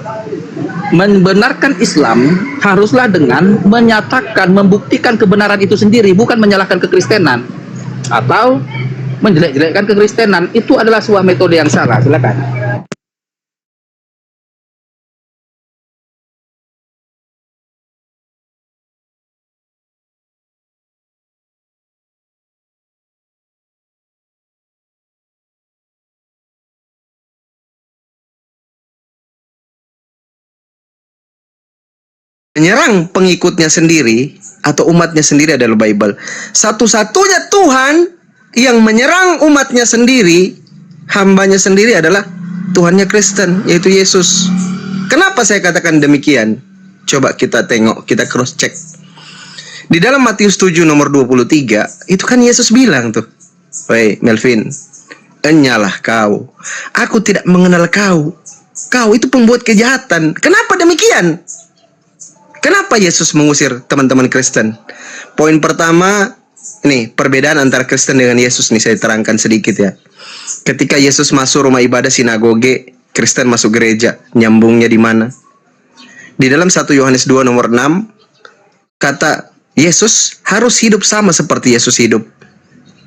Membenarkan Islam haruslah dengan menyatakan, membuktikan kebenaran itu sendiri, bukan menyalahkan kekristenan atau menjelek-jelekkan kekristenan. Itu adalah sebuah metode yang salah. Silakan. Menyerang pengikutnya sendiri atau umatnya sendiri adalah Bible. Satu-satunya Tuhan yang menyerang umatnya sendiri, hambanya sendiri adalah Tuhannya Kristen, yaitu Yesus. Kenapa saya katakan demikian? Coba kita tengok, kita cross check. Di dalam Matius 7 nomor 23, itu kan Yesus bilang tuh, "Woi Melvin, enyalah kau. Aku tidak mengenal kau. Kau itu pembuat kejahatan." Kenapa demikian? Kenapa Yesus mengusir teman-teman Kristen? Poin pertama, ini perbedaan antara Kristen dengan Yesus nih, saya terangkan sedikit ya. Ketika Yesus masuk rumah ibadah sinagoge, Kristen masuk gereja. Nyambungnya di mana? Di dalam 1 Yohanes 2 nomor 6, kata Yesus harus hidup sama seperti Yesus hidup.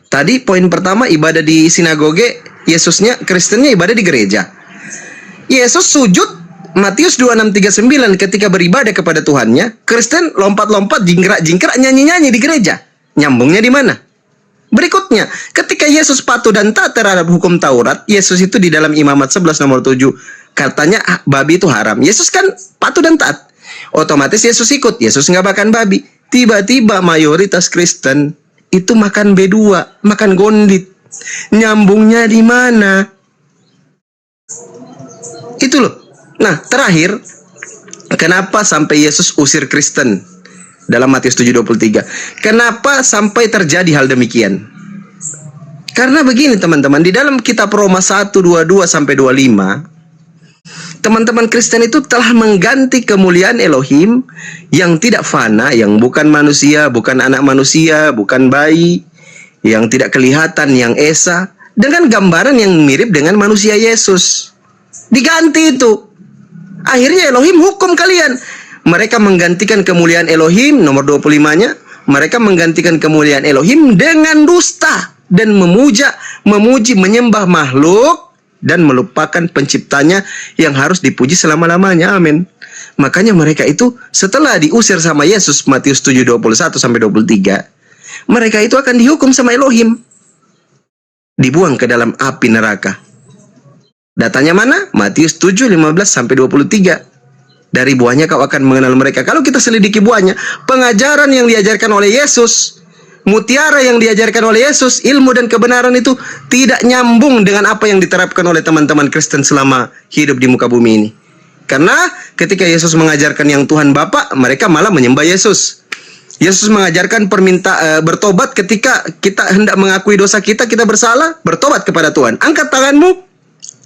Tadi poin pertama ibadah di sinagoge, Yesusnya, Kristennya ibadah di gereja. Yesus sujud Matius 26:39 ketika beribadah kepada Tuhannya, Kristen lompat-lompat, jingkrak-jingkrak, nyanyi-nyanyi di gereja. Nyambungnya di mana? Berikutnya, ketika Yesus patuh dan taat terhadap hukum Taurat, Yesus itu di dalam Imamat 11 nomor 7 katanya babi itu haram. Yesus kan patuh dan taat. Otomatis Yesus ikut. Yesus nggak makan babi. Tiba-tiba mayoritas Kristen itu makan B2, makan gondit. Nyambungnya di mana? Itu loh. Nah, terakhir, kenapa sampai Yesus usir Kristen dalam Matius 7:23? Kenapa sampai terjadi hal demikian? Karena begini teman-teman, di dalam kitab Roma 1:22 sampai 25, teman-teman Kristen itu telah mengganti kemuliaan Elohim yang tidak fana, yang bukan manusia, bukan anak manusia, bukan bayi, yang tidak kelihatan, yang esa, dengan gambaran yang mirip dengan manusia Yesus. Diganti itu. Akhirnya Elohim hukum kalian. Mereka menggantikan kemuliaan Elohim, nomor 25-nya, mereka menggantikan kemuliaan Elohim dengan dusta dan memuji, menyembah makhluk dan melupakan penciptanya yang harus dipuji selama-lamanya. Amin. Makanya mereka itu setelah diusir sama Yesus, Matius 7:21 sampai 23, mereka itu akan dihukum sama Elohim, dibuang ke dalam api neraka. Datanya mana? Matius 7:15 sampai 23. Dari buahnya kau akan mengenal mereka. Kalau kita selidiki buahnya, pengajaran yang diajarkan oleh Yesus, mutiara yang diajarkan oleh Yesus, ilmu dan kebenaran itu tidak nyambung dengan apa yang diterapkan oleh teman-teman Kristen selama hidup di muka bumi ini. Karena ketika Yesus mengajarkan yang Tuhan Bapa, mereka malah menyembah Yesus. Yesus mengajarkan bertobat ketika kita hendak mengakui dosa kita, kita bersalah, bertobat kepada Tuhan. Angkat tanganmu,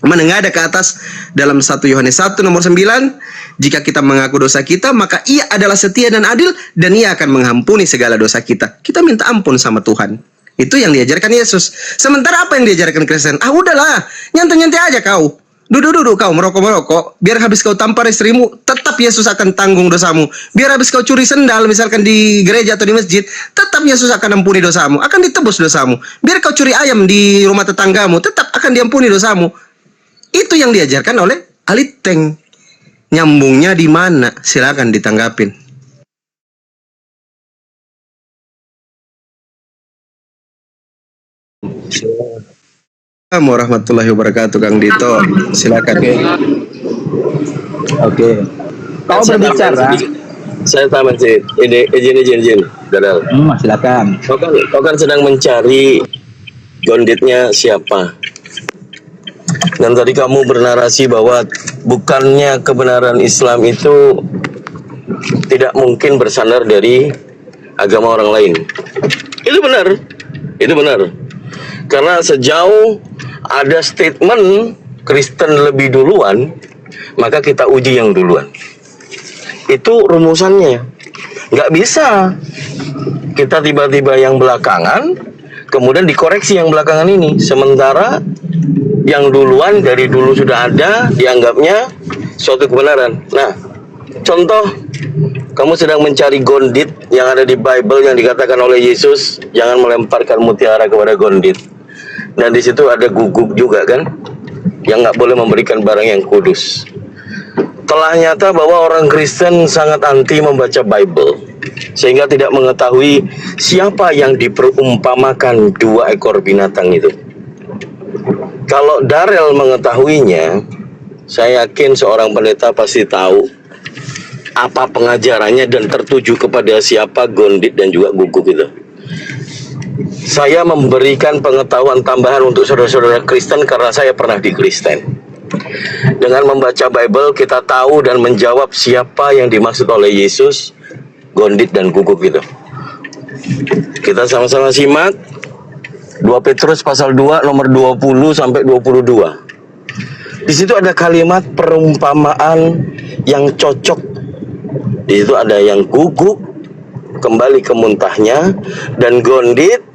menengadah ke atas dalam 1 Yohanes 1 nomor 9, jika kita mengaku dosa kita maka ia adalah setia dan adil dan ia akan mengampuni segala dosa kita. Kita minta ampun sama Tuhan. Itu yang diajarkan Yesus. Sementara apa yang diajarkan Kristen? Ah udahlah, nyantai-nyantai aja kau. Duduk-duduk kau merokok-merokok, biar habis kau tampar istrimu, tetap Yesus akan tanggung dosamu. Biar habis kau curi sendal misalkan di gereja atau di masjid, tetap Yesus akan ampuni dosamu, akan ditebus dosamu. Biar kau curi ayam di rumah tetanggamu, tetap akan diampuni dosamu. Itu yang diajarkan oleh Aliteng. Nyambungnya di mana? Silakan ditanggapin. Assalamualaikum warahmatullahi wabarakatuh, Kang Dito. Silakan. Oke. Kau berbicara. Saya tamat sih. Izin, Darel. Silakan. Kau kan sedang mencari gonditnya siapa. Dan tadi kamu bernarasi bahwa bukannya kebenaran Islam itu tidak mungkin bersandar dari agama orang lain. Itu benar. Karena sejauh ada statement Kristen lebih duluan, maka kita uji yang duluan. Itu rumusannya. Nggak bisa kita tiba-tiba yang belakangan, kemudian dikoreksi yang belakangan ini. Sementara yang duluan dari dulu sudah ada, dianggapnya suatu kebenaran. Nah, contoh, kamu sedang mencari gondit yang ada di Bible yang dikatakan oleh Yesus, jangan melemparkan mutiara kepada gondit. Dan di situ ada guguk juga kan, yang nggak boleh memberikan barang yang kudus. Telah nyata bahwa orang Kristen sangat anti membaca Bible, sehingga tidak mengetahui siapa yang diperumpamakan 2 ekor binatang itu. Kalau Darel mengetahuinya, saya yakin seorang pendeta pasti tahu apa pengajarannya dan tertuju kepada siapa gondit dan juga guguk itu. Saya memberikan pengetahuan tambahan untuk saudara-saudara Kristen karena saya pernah di Kristen. Dengan membaca Bible kita tahu dan menjawab siapa yang dimaksud oleh Yesus, gondit dan guguk itu. Kita sama-sama simak 2 Petrus pasal 2 nomor 20 sampai 22. Di situ ada kalimat perumpamaan yang cocok. Di situ ada yang guguk kembali ke muntahnya dan gondit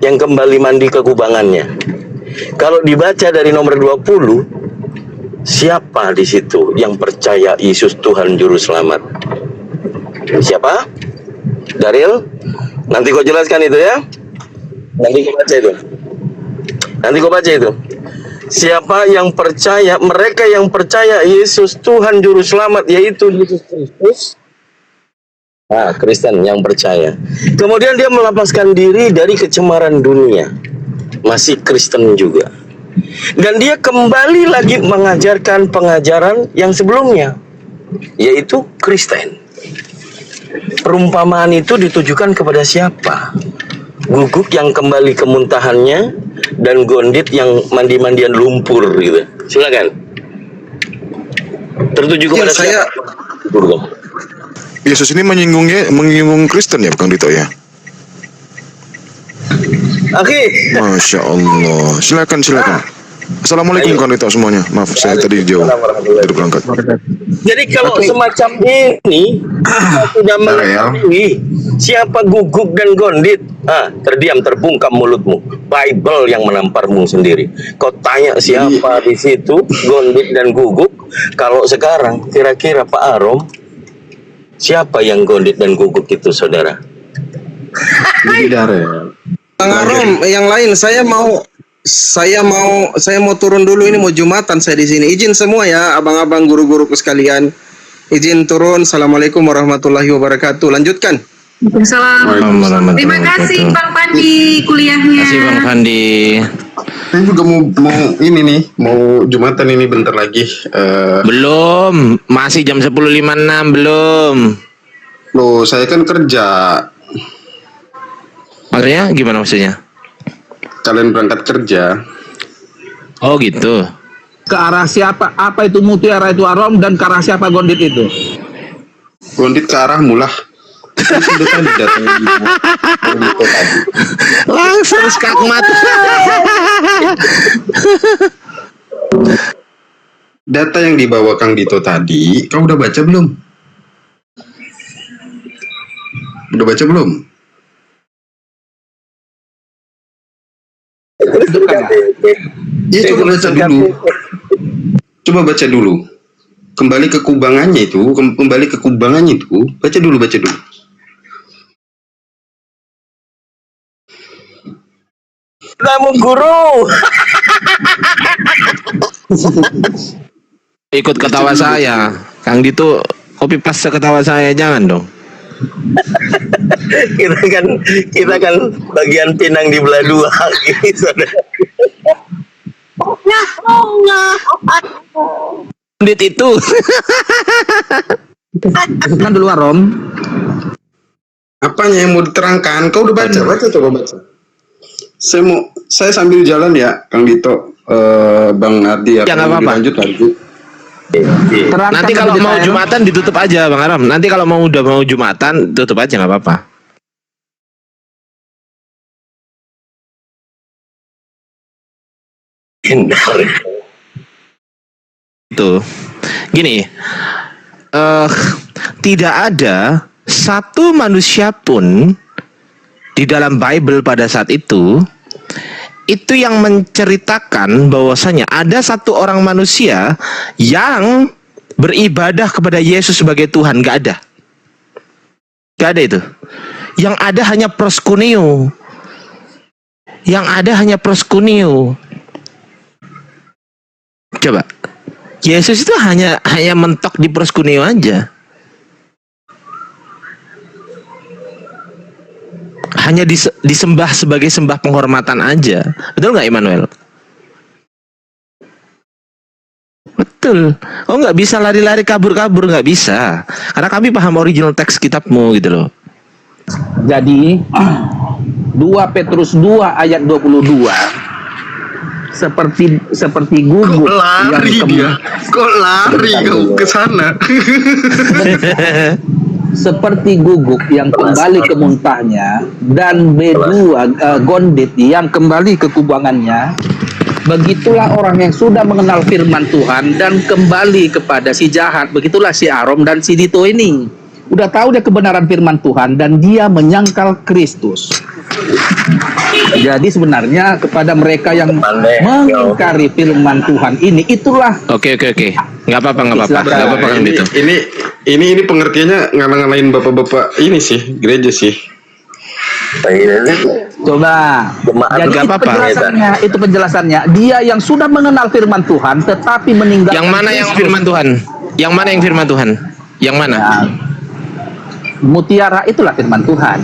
yang kembali mandi ke kubangannya. Kalau dibaca dari nomor 20, siapa di situ yang percaya Yesus Tuhan Juru Selamat? Siapa? Daril? Nanti kau jelaskan itu ya. Nanti kau baca itu. Siapa yang percaya, mereka yang percaya Yesus Tuhan Juru Selamat, yaitu Yesus Kristus. Nah, Kristen yang percaya. Kemudian dia melepaskan diri dari kecemaran dunia. Masih Kristen juga. Dan dia kembali lagi mengajarkan pengajaran yang sebelumnya, yaitu Kristen. Perumpamaan itu ditujukan kepada siapa? Guguk yang kembali ke muntahannya dan gondit yang mandi-mandian lumpur gitu. Silakan. Tertuju kepada saya siapa? Yesus ini menyinggung Kristen ya, Kang Dito ya? Oke. Masya Allah. Silakan. Assalamualaikum Kang Dito semuanya. Maaf saya tadi jauh dari berangkat. Jadi kalau semacam ini kita sudah mengetahui siapa guguk dan gondit, terdiam, terbungkam mulutmu. Bible yang menamparmu sendiri. Kau tanya siapa di situ gondit dan guguk. Kalau sekarang kira-kira Pak Arom, siapa yang gondit dan guguk itu, saudara? Bang Arom, yang lain saya mau turun dulu, ini mau Jumatan saya di sini. Izin semua ya, abang-abang guru-guruku sekalian. Izin turun. Assalamualaikum warahmatullahi wabarakatuh. Lanjutkan. Waalaikumsalam. Terima kasih Bang Pandi kuliahnya. Terima kasih Bang Pandi. Saya juga mau Jumatan ini bentar lagi. Belum, masih jam 10.56 belum. Loh, saya kan kerja. Maksudnya gimana maksudnya? Kalian berangkat kerja. Oh gitu. Ke arah siapa? Apa itu mutiara itu Arom dan ke arah siapa gondit itu? Gondit ke arah mulah. Sudah tadi datang Langsung skakmat. Data yang dibawa Kang Dito tadi, kau udah baca belum? Udah baca belum? Iya, coba baca dulu. Coba baca dulu. Kembali ke kubangannya itu, baca dulu. Namun guru. Ikut ketawa saya. Kang Dito copy paste ketawa saya, jangan dong. kita kan bagian pinang di belah dua gini, saudara. Dit itu. Kan dulu Rom. Apanya yang mau diterangkan? Kau udah baca, coba baca. Saya sambil jalan ya, Kang Dito, Bang Ardi, Ya, nggak apa-apa. lanjut. Terangkan Nanti kalau lebih mau detail. Jumatan ditutup aja Bang Aram. Nanti kalau mau Jumatan tutup aja, nggak apa-apa. Tuh, gini, tidak ada satu manusia pun di dalam Bible pada saat itu yang menceritakan bahwasanya ada satu orang manusia yang beribadah kepada Yesus sebagai Tuhan. Nggak ada. Nggak ada itu. Yang ada hanya proskuneo. Coba. Yesus itu hanya mentok di proskuneo aja. Hanya disembah sebagai sembah penghormatan aja. Betul nggak Immanuel? Betul. Oh, nggak bisa lari-lari kabur-kabur, nggak bisa. Karena kami paham original teks kitabmu gitu loh. Jadi 2 Petrus 2 ayat 22 seperti gugup Kok lari kau ke sana? seperti guguk yang kembali ke muntahnya dan B2 gondit yang kembali ke kubangannya, begitulah orang yang sudah mengenal firman Tuhan dan kembali kepada si jahat. Begitulah si Arom dan si Dito ini udah tahu dia kebenaran firman Tuhan dan dia menyangkal Kristus. Jadi sebenarnya kepada mereka yang mengingkari firman Tuhan ini, itulah Oke. Nggak apa-apa Kang Dito. Ini pengertiannya ngalah-ngalahin bapak-bapak ini sih, gereja sih. coba. Jadi nggak apa-apa. itu penjelasannya. Dia yang sudah mengenal firman Tuhan tetapi meninggalkan Yang mana yang firman Tuhan? Yang mana yang firman Tuhan? Yang mana? Ya, mutiara itulah firman Tuhan.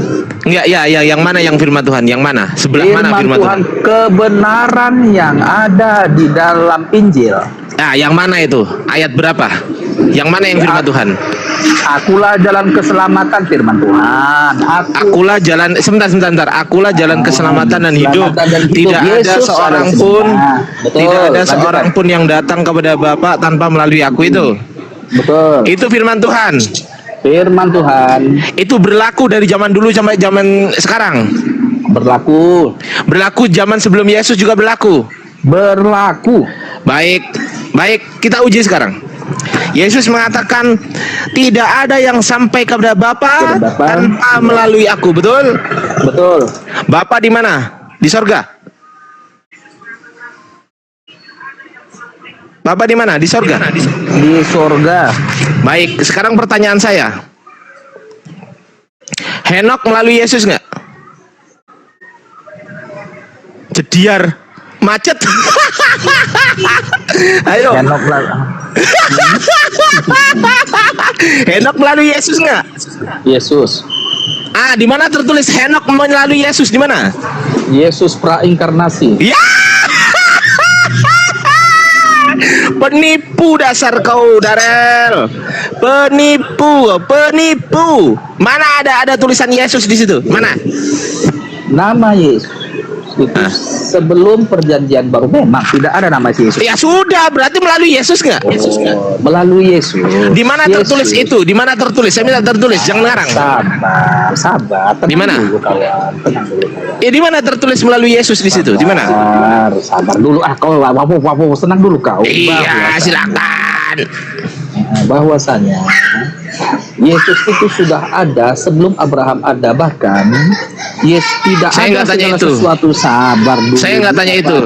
Enggak, ya, yang mana yang firman Tuhan? Yang mana? Sebelah mana firman Tuhan? Kebenaran yang ada di dalam Injil. Nah, yang mana itu? Ayat berapa? Yang mana yang firman Tuhan? Akulah jalan keselamatan firman Tuhan. Akulah jalan, sebentar. Akulah jalan keselamatan dan hidup. Tidak ada seorang pun, tidak ada seorang pun yang datang kepada Bapa tanpa melalui aku itu. Betul. Itu firman Tuhan. Firman Tuhan Itu berlaku dari zaman dulu sampai zaman sekarang. Berlaku zaman sebelum Yesus juga berlaku. Baik, kita uji sekarang. Yesus mengatakan tidak ada yang sampai kepada Bapa tanpa melalui aku, betul? Betul. Bapa di mana? Di sorga. Bapa di mana? Di sorga. Di sorga. Baik, sekarang pertanyaan saya. Henok melalui Yesus nggak? Jediar, macet. Ayo. Henok melalui Yesus nggak? Yesus. Di mana tertulis Henok melalui Yesus? Di mana? Yesus prainkarnasi. Ya. Penipu dasar kau, Darel. Penipu. Mana ada tulisan Yesus di situ? Mana? Nama Yesus itu sebelum perjanjian baru memang tidak ada nama Yesus. Ya sudah, berarti melalui Yesus nggak? Melalui Yesus. Di mana tertulis itu? Di mana tertulis? Saya minta tertulis, jangan ngarang. Sabar. Di mana? Tenang dulu, kawan. Tenang dulu, kawan. Ya di mana tertulis melalui Yesus di situ? Di mana? Sabar dulu. Kau wapo, tenang dulu kau. Iya, silakan. Bahwasanya Yesus itu sudah ada sebelum Abraham ada, bahkan Yesus tidak Saya ada nggak tanya segala itu. sesuatu. Sabar dulu. Saya nggak tanya itu.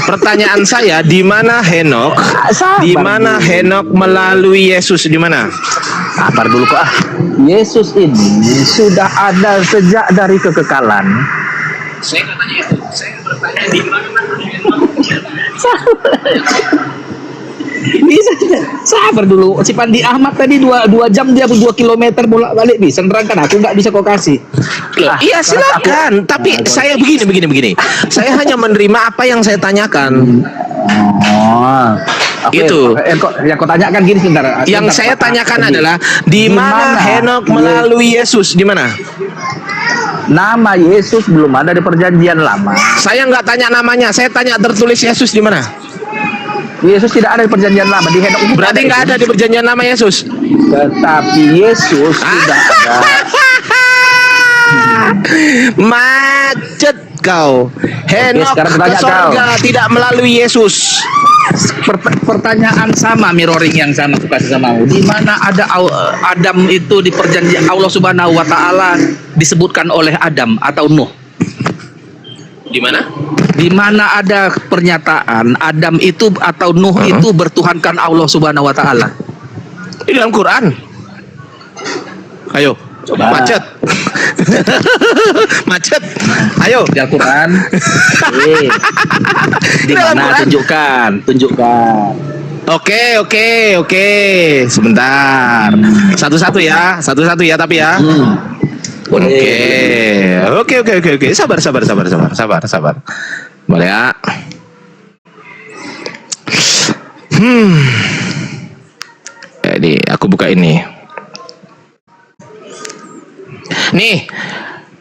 Pertanyaan saya, di mana Henok? Sabar Di mana dulu. Henok melalui Yesus? Di mana? Sabar dulu kok. Yesus ini sudah ada sejak dari kekekalan. Saya nggak tanya itu. Saya bertanya di mana Bisa, sabar dulu. Si Pandi Ahmad tadi 2 jam dia 2 kilometer bolak-balik bisa nerangkan, aku nggak bisa kau kasih. Loh, iya silakan. Tapi saya begini. Saya hanya menerima apa yang saya tanyakan. Oh, Itu. yang kau tanyakan gini sebentar. Yang saya tanyakan adalah di mana Henok melalui Yesus? Di mana? Nama Yesus belum ada di perjanjian lama. Saya nggak tanya namanya. Saya tanya tertulis Yesus di mana? Yesus tidak ada di perjanjian lama. Di Henok itu Berarti nggak ada di perjanjian lama Yesus. Tetapi Yesus sudah ada. Macet kau. Henok sekarang ke bertanya surga tidak melalui Yesus. Pertanyaan sama, mirroring yang sama aku kasih sama. Di mana ada Adam itu di perjanjian Allah Subhanahu wa taala disebutkan oleh Adam atau Nuh? Di mana? Di mana ada pernyataan Adam itu atau Nuh itu bertuhankan Allah Subhanahu wa taala? Di dalam Quran. Ayo, Coba. macet. Macet. Ayo. Di Al-Quran. Di Dalam mana? Quran. Tunjukkan. Oke. Sebentar. Satu-satu ya tapi ya. Oke. Sabar. Boleh ya. Jadi aku buka ini. Nih,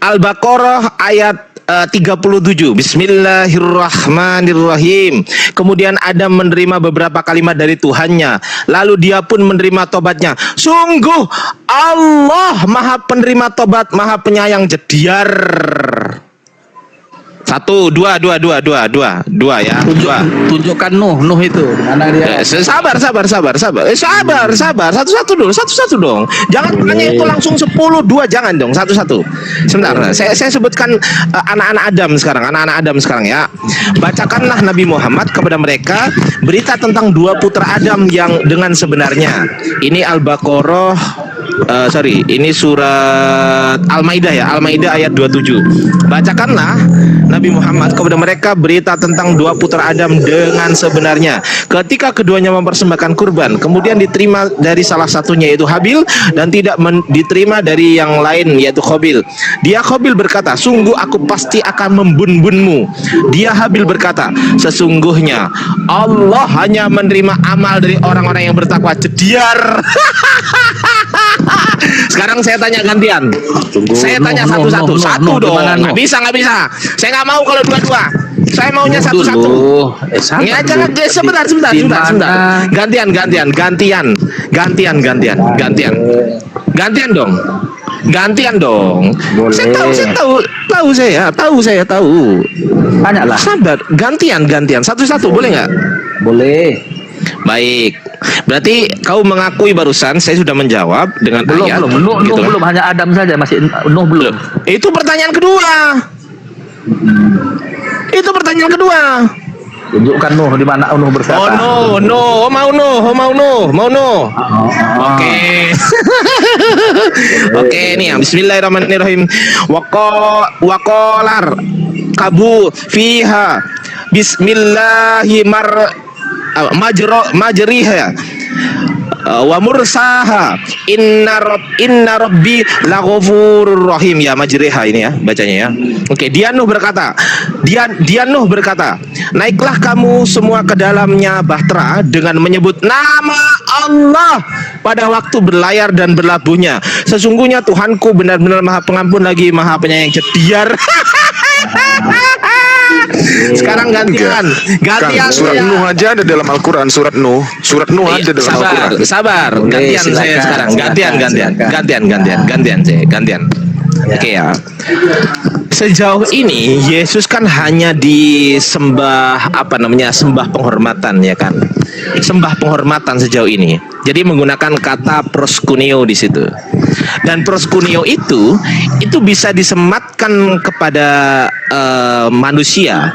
Al-Baqarah ayat 37. Bismillahirrahmanirrahim. Kemudian Adam menerima beberapa kalimat dari Tuhannya, lalu dia pun menerima tobatnya. Sungguh Allah Maha penerima tobat, Maha penyayang. Jediar. 1, 2 ya. 2. Tunjukkan Nuh itu. Mana dia? Sabar. Satu-satu dong. Jangan tanya itu langsung 10, 2 jangan dong. Satu-satu. Sebentar. Saya sebutkan anak-anak Adam sekarang ya. Bacakanlah Nabi Muhammad kepada mereka berita tentang 2 putra Adam yang dengan sebenarnya. Ini Al-Baqarah ini surat Al-Maidah ya. Al-Maidah ayat 27. Bacakanlah Nabi Muhammad kepada mereka berita tentang 2 putra Adam dengan sebenarnya. Ketika keduanya mempersembahkan kurban, kemudian diterima dari salah satunya yaitu Habil dan tidak diterima dari yang lain yaitu Qabil. Dia Qabil berkata, sungguh aku pasti akan membun-bunmu. Dia Habil berkata, sesungguhnya Allah hanya menerima amal dari orang-orang yang bertakwa. Jediar. Sekarang saya tanya gantian. Saya tanya satu-satu. Satu dong. Nggak bisa. Saya nggak mau kalau dua-dua. Saya maunya satu-satu. Jangan. Sebentar. Gantian dong. Saya tahu. Tanyalah. Sabar. Gantian. Satu-satu boleh nggak? Boleh. Baik. Berarti kau mengakui barusan saya sudah menjawab dengan ayat. Nuh gitu kan? belum, hanya Adam saja, masih Nuh belum. Itu pertanyaan kedua. Tunjukkan Nuh di mana Nuh berkata. Oh no, mau Nuh. Oke. Oke nih ya. Bismillahirrahmanirrahim. Waqalar kabu fiha majriha wa mursaha inna rabbi laghafurur rahim. Ya, majriha ini ya bacanya ya. Oke, dia Nuh berkata, naiklah kamu semua ke dalamnya bahtera dengan menyebut nama Allah pada waktu berlayar dan berlabuhnya. Sesungguhnya Tuhanku benar-benar Maha Pengampun lagi Maha Penyayang. Jediar. Sekarang gantian. Kang, surat Nuh aja ada dalam Al-Quran. Surat Nuh ada dalam Al-Quran. Sabar. Boleh, Gantian saya silakan, sekarang. silakan. Gantian. Oke ya. Sejauh ini Yesus kan hanya disembah sembah penghormatan ya kan. Sembah penghormatan sejauh ini. Jadi menggunakan kata proskuneo di situ. Dan proskuneo itu bisa disematkan kepada manusia,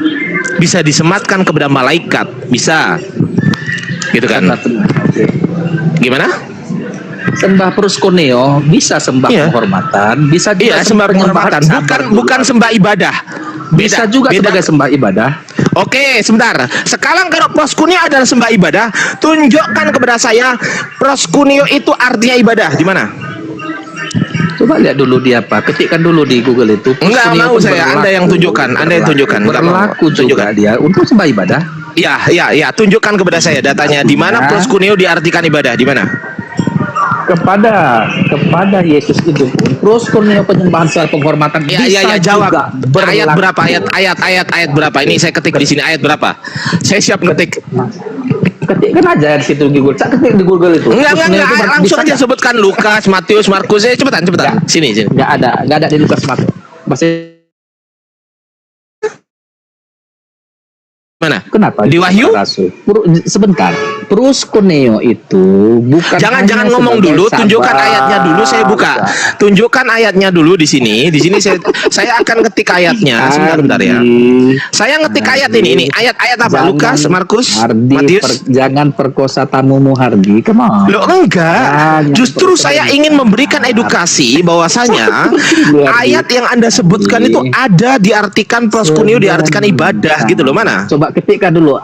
bisa disematkan kepada malaikat, bisa. Gitu kan. Gimana? Sembah proskuneo bisa sembah Iya. penghormatan, bisa juga Iya, sembah penghormatan, sabar bukan sembah ibadah. bisa juga sebagai sembah ibadah. Oke, sebentar. Sekarang kalau proskuneo adalah sembah ibadah, tunjukkan kepada saya proskuneo itu artinya ibadah. Di mana? Coba lihat dulu di apa, ketikkan dulu di Google itu. Enggak Proskuneo mau itu saya, Anda yang tunjukkan, Anda yang tunjukkan. Enggak mau. Berlaku juga Tunjukkan. dia untuk sembah ibadah. Iya, tunjukkan kepada saya datanya. Di mana proskuneo diartikan ibadah? Di mana? Kepada Yesus itu pun proskuneo penyembahan secara penghormatan bisa Jawab. juga Ayat berlaku. berapa? Ayat berapa? Ini saya ketik di sini ayat berapa? Saya siap ngetik. Ketikkan aja di situ di Google. Ketik di Google itu. Enggak, Proskuneo itu langsung bisa aja sebutkan Lukas, Matius, Markus. Cepetan. Sini. Nggak ada di Lukas Markus. Masih Mana? kenapa? Di Wahyu? Rasul. Sebentar. Proskuneo itu bukan Jangan hanya ngomong sebagai dulu, sabar. tunjukkan ayatnya dulu, saya buka. Tunjukkan ayatnya dulu di sini. Di sini saya akan ketik ayatnya. Sebentar ya. Saya ngetik ayat ini. Ayat apa? Jangan, Lukas, Markus, Hardi, Matius. jangan perkosa tamumu, Hardi. Come on. Loh enggak. Jangan Justru perkosa saya tamumu. ingin memberikan edukasi bahwasanya ayat yang Anda sebutkan itu ada diartikan proskuneo, diartikan ibadah gitu loh. Mana? Coba ketikkan dulu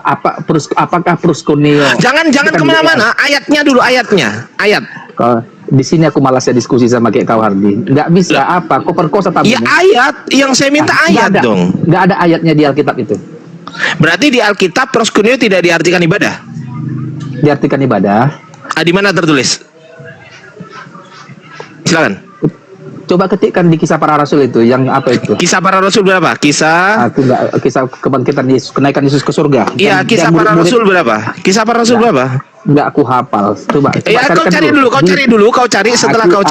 apakah proskuneo. Jangan kemana-mana. Ayatnya dulu, ayatnya. Ayat. Kalau di sini aku malas ya diskusi sama kayak kau, Hardi. Nggak bisa apa? Kau perkosa tamumu. Ya ayat. Yang saya minta ayat Nggak ada. dong. Nggak ada ayatnya di Alkitab itu. Berarti di Alkitab proskuneo tidak diartikan ibadah. Diartikan ibadah. Di mana tertulis? Silakan. Coba ketikkan di Kisah Para Rasul itu yang apa itu? Kisah Para Rasul berapa? Kisah Kisah kebangkitan Yesus, kenaikan Yesus ke surga. Iya, Kisah Para Rasul berapa? Kisah Para Rasul berapa? Nggak aku hafal. Coba Ya, kau cari dulu. Kau cari. Setelah kau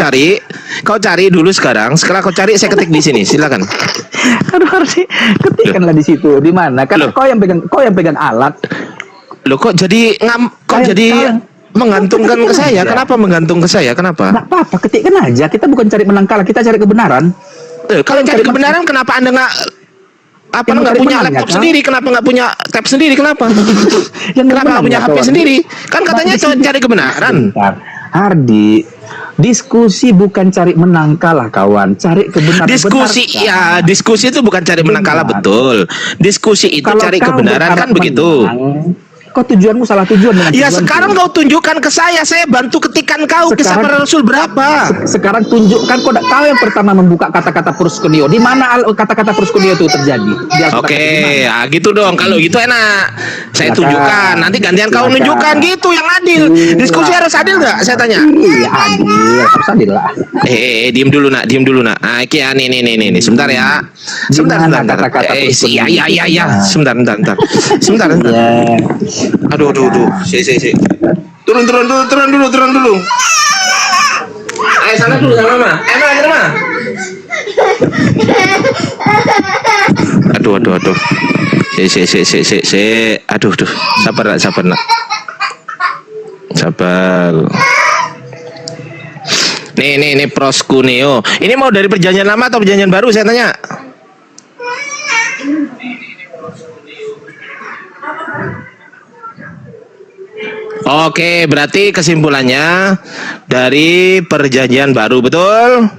cari dulu sekarang. Setelah kau cari, saya ketik di sini. Silakan. Aduh, harus ketikkanlah di situ. Di mana? Karena Loh. kau yang pegang alat. Loh, kok jadi menggantungkan ke saya? Kenapa menggantung ke saya? Kenapa? Nggak apa-apa, ketikkan aja. Kita bukan cari menang kalah, kita cari kebenaran. Kalau cari kebenaran, kenapa Anda nggak nggak punya laptop sendiri? Kenapa nggak punya tab sendiri? Kenapa? Kenapa nggak punya HP sendiri? Kan katanya cari kebenaran. Bentar. Hardi, diskusi bukan cari menang kalah, kawan. Cari kebenaran. Diskusi itu bukan cari menang kalah, betul. Diskusi itu Kalau cari kau kebenaran, kan berharap begitu. menang, kau tujuanmu salah tujuan dengan Ya tujuanku. sekarang kau tunjukkan ke saya bantu ketikan kau Kisah Para Rasul berapa? Sekarang tunjukkan kau yang pertama membuka kata-kata proskuneo. Di mana kata-kata proskuneo itu terjadi? Di Alkitab Oke, itu di mana? ya gitu dong. Kalau gitu enak. Saya Silakan. tunjukkan. Nanti gantian kau Silakan. nunjukkan gitu yang adil. Diskusi harus adil nggak? Saya tanya. Iya, adil. Harus adil lah. Diem dulu nak. Iki ya, nih. Sebentar ya. Sebentar. Gimana kata-kata proskuneo? Iya. Sebentar. Iya. Aduh. Si. Turun dulu. Ayo sana dulu sama Mama. Lagi Mama. Aduh. Si. Aduh. Sabar nak. Sabar. Nih proskuneo. Ini mau dari perjanjian lama atau perjanjian baru, saya tanya? Oke, berarti kesimpulannya dari perjanjian baru, betul?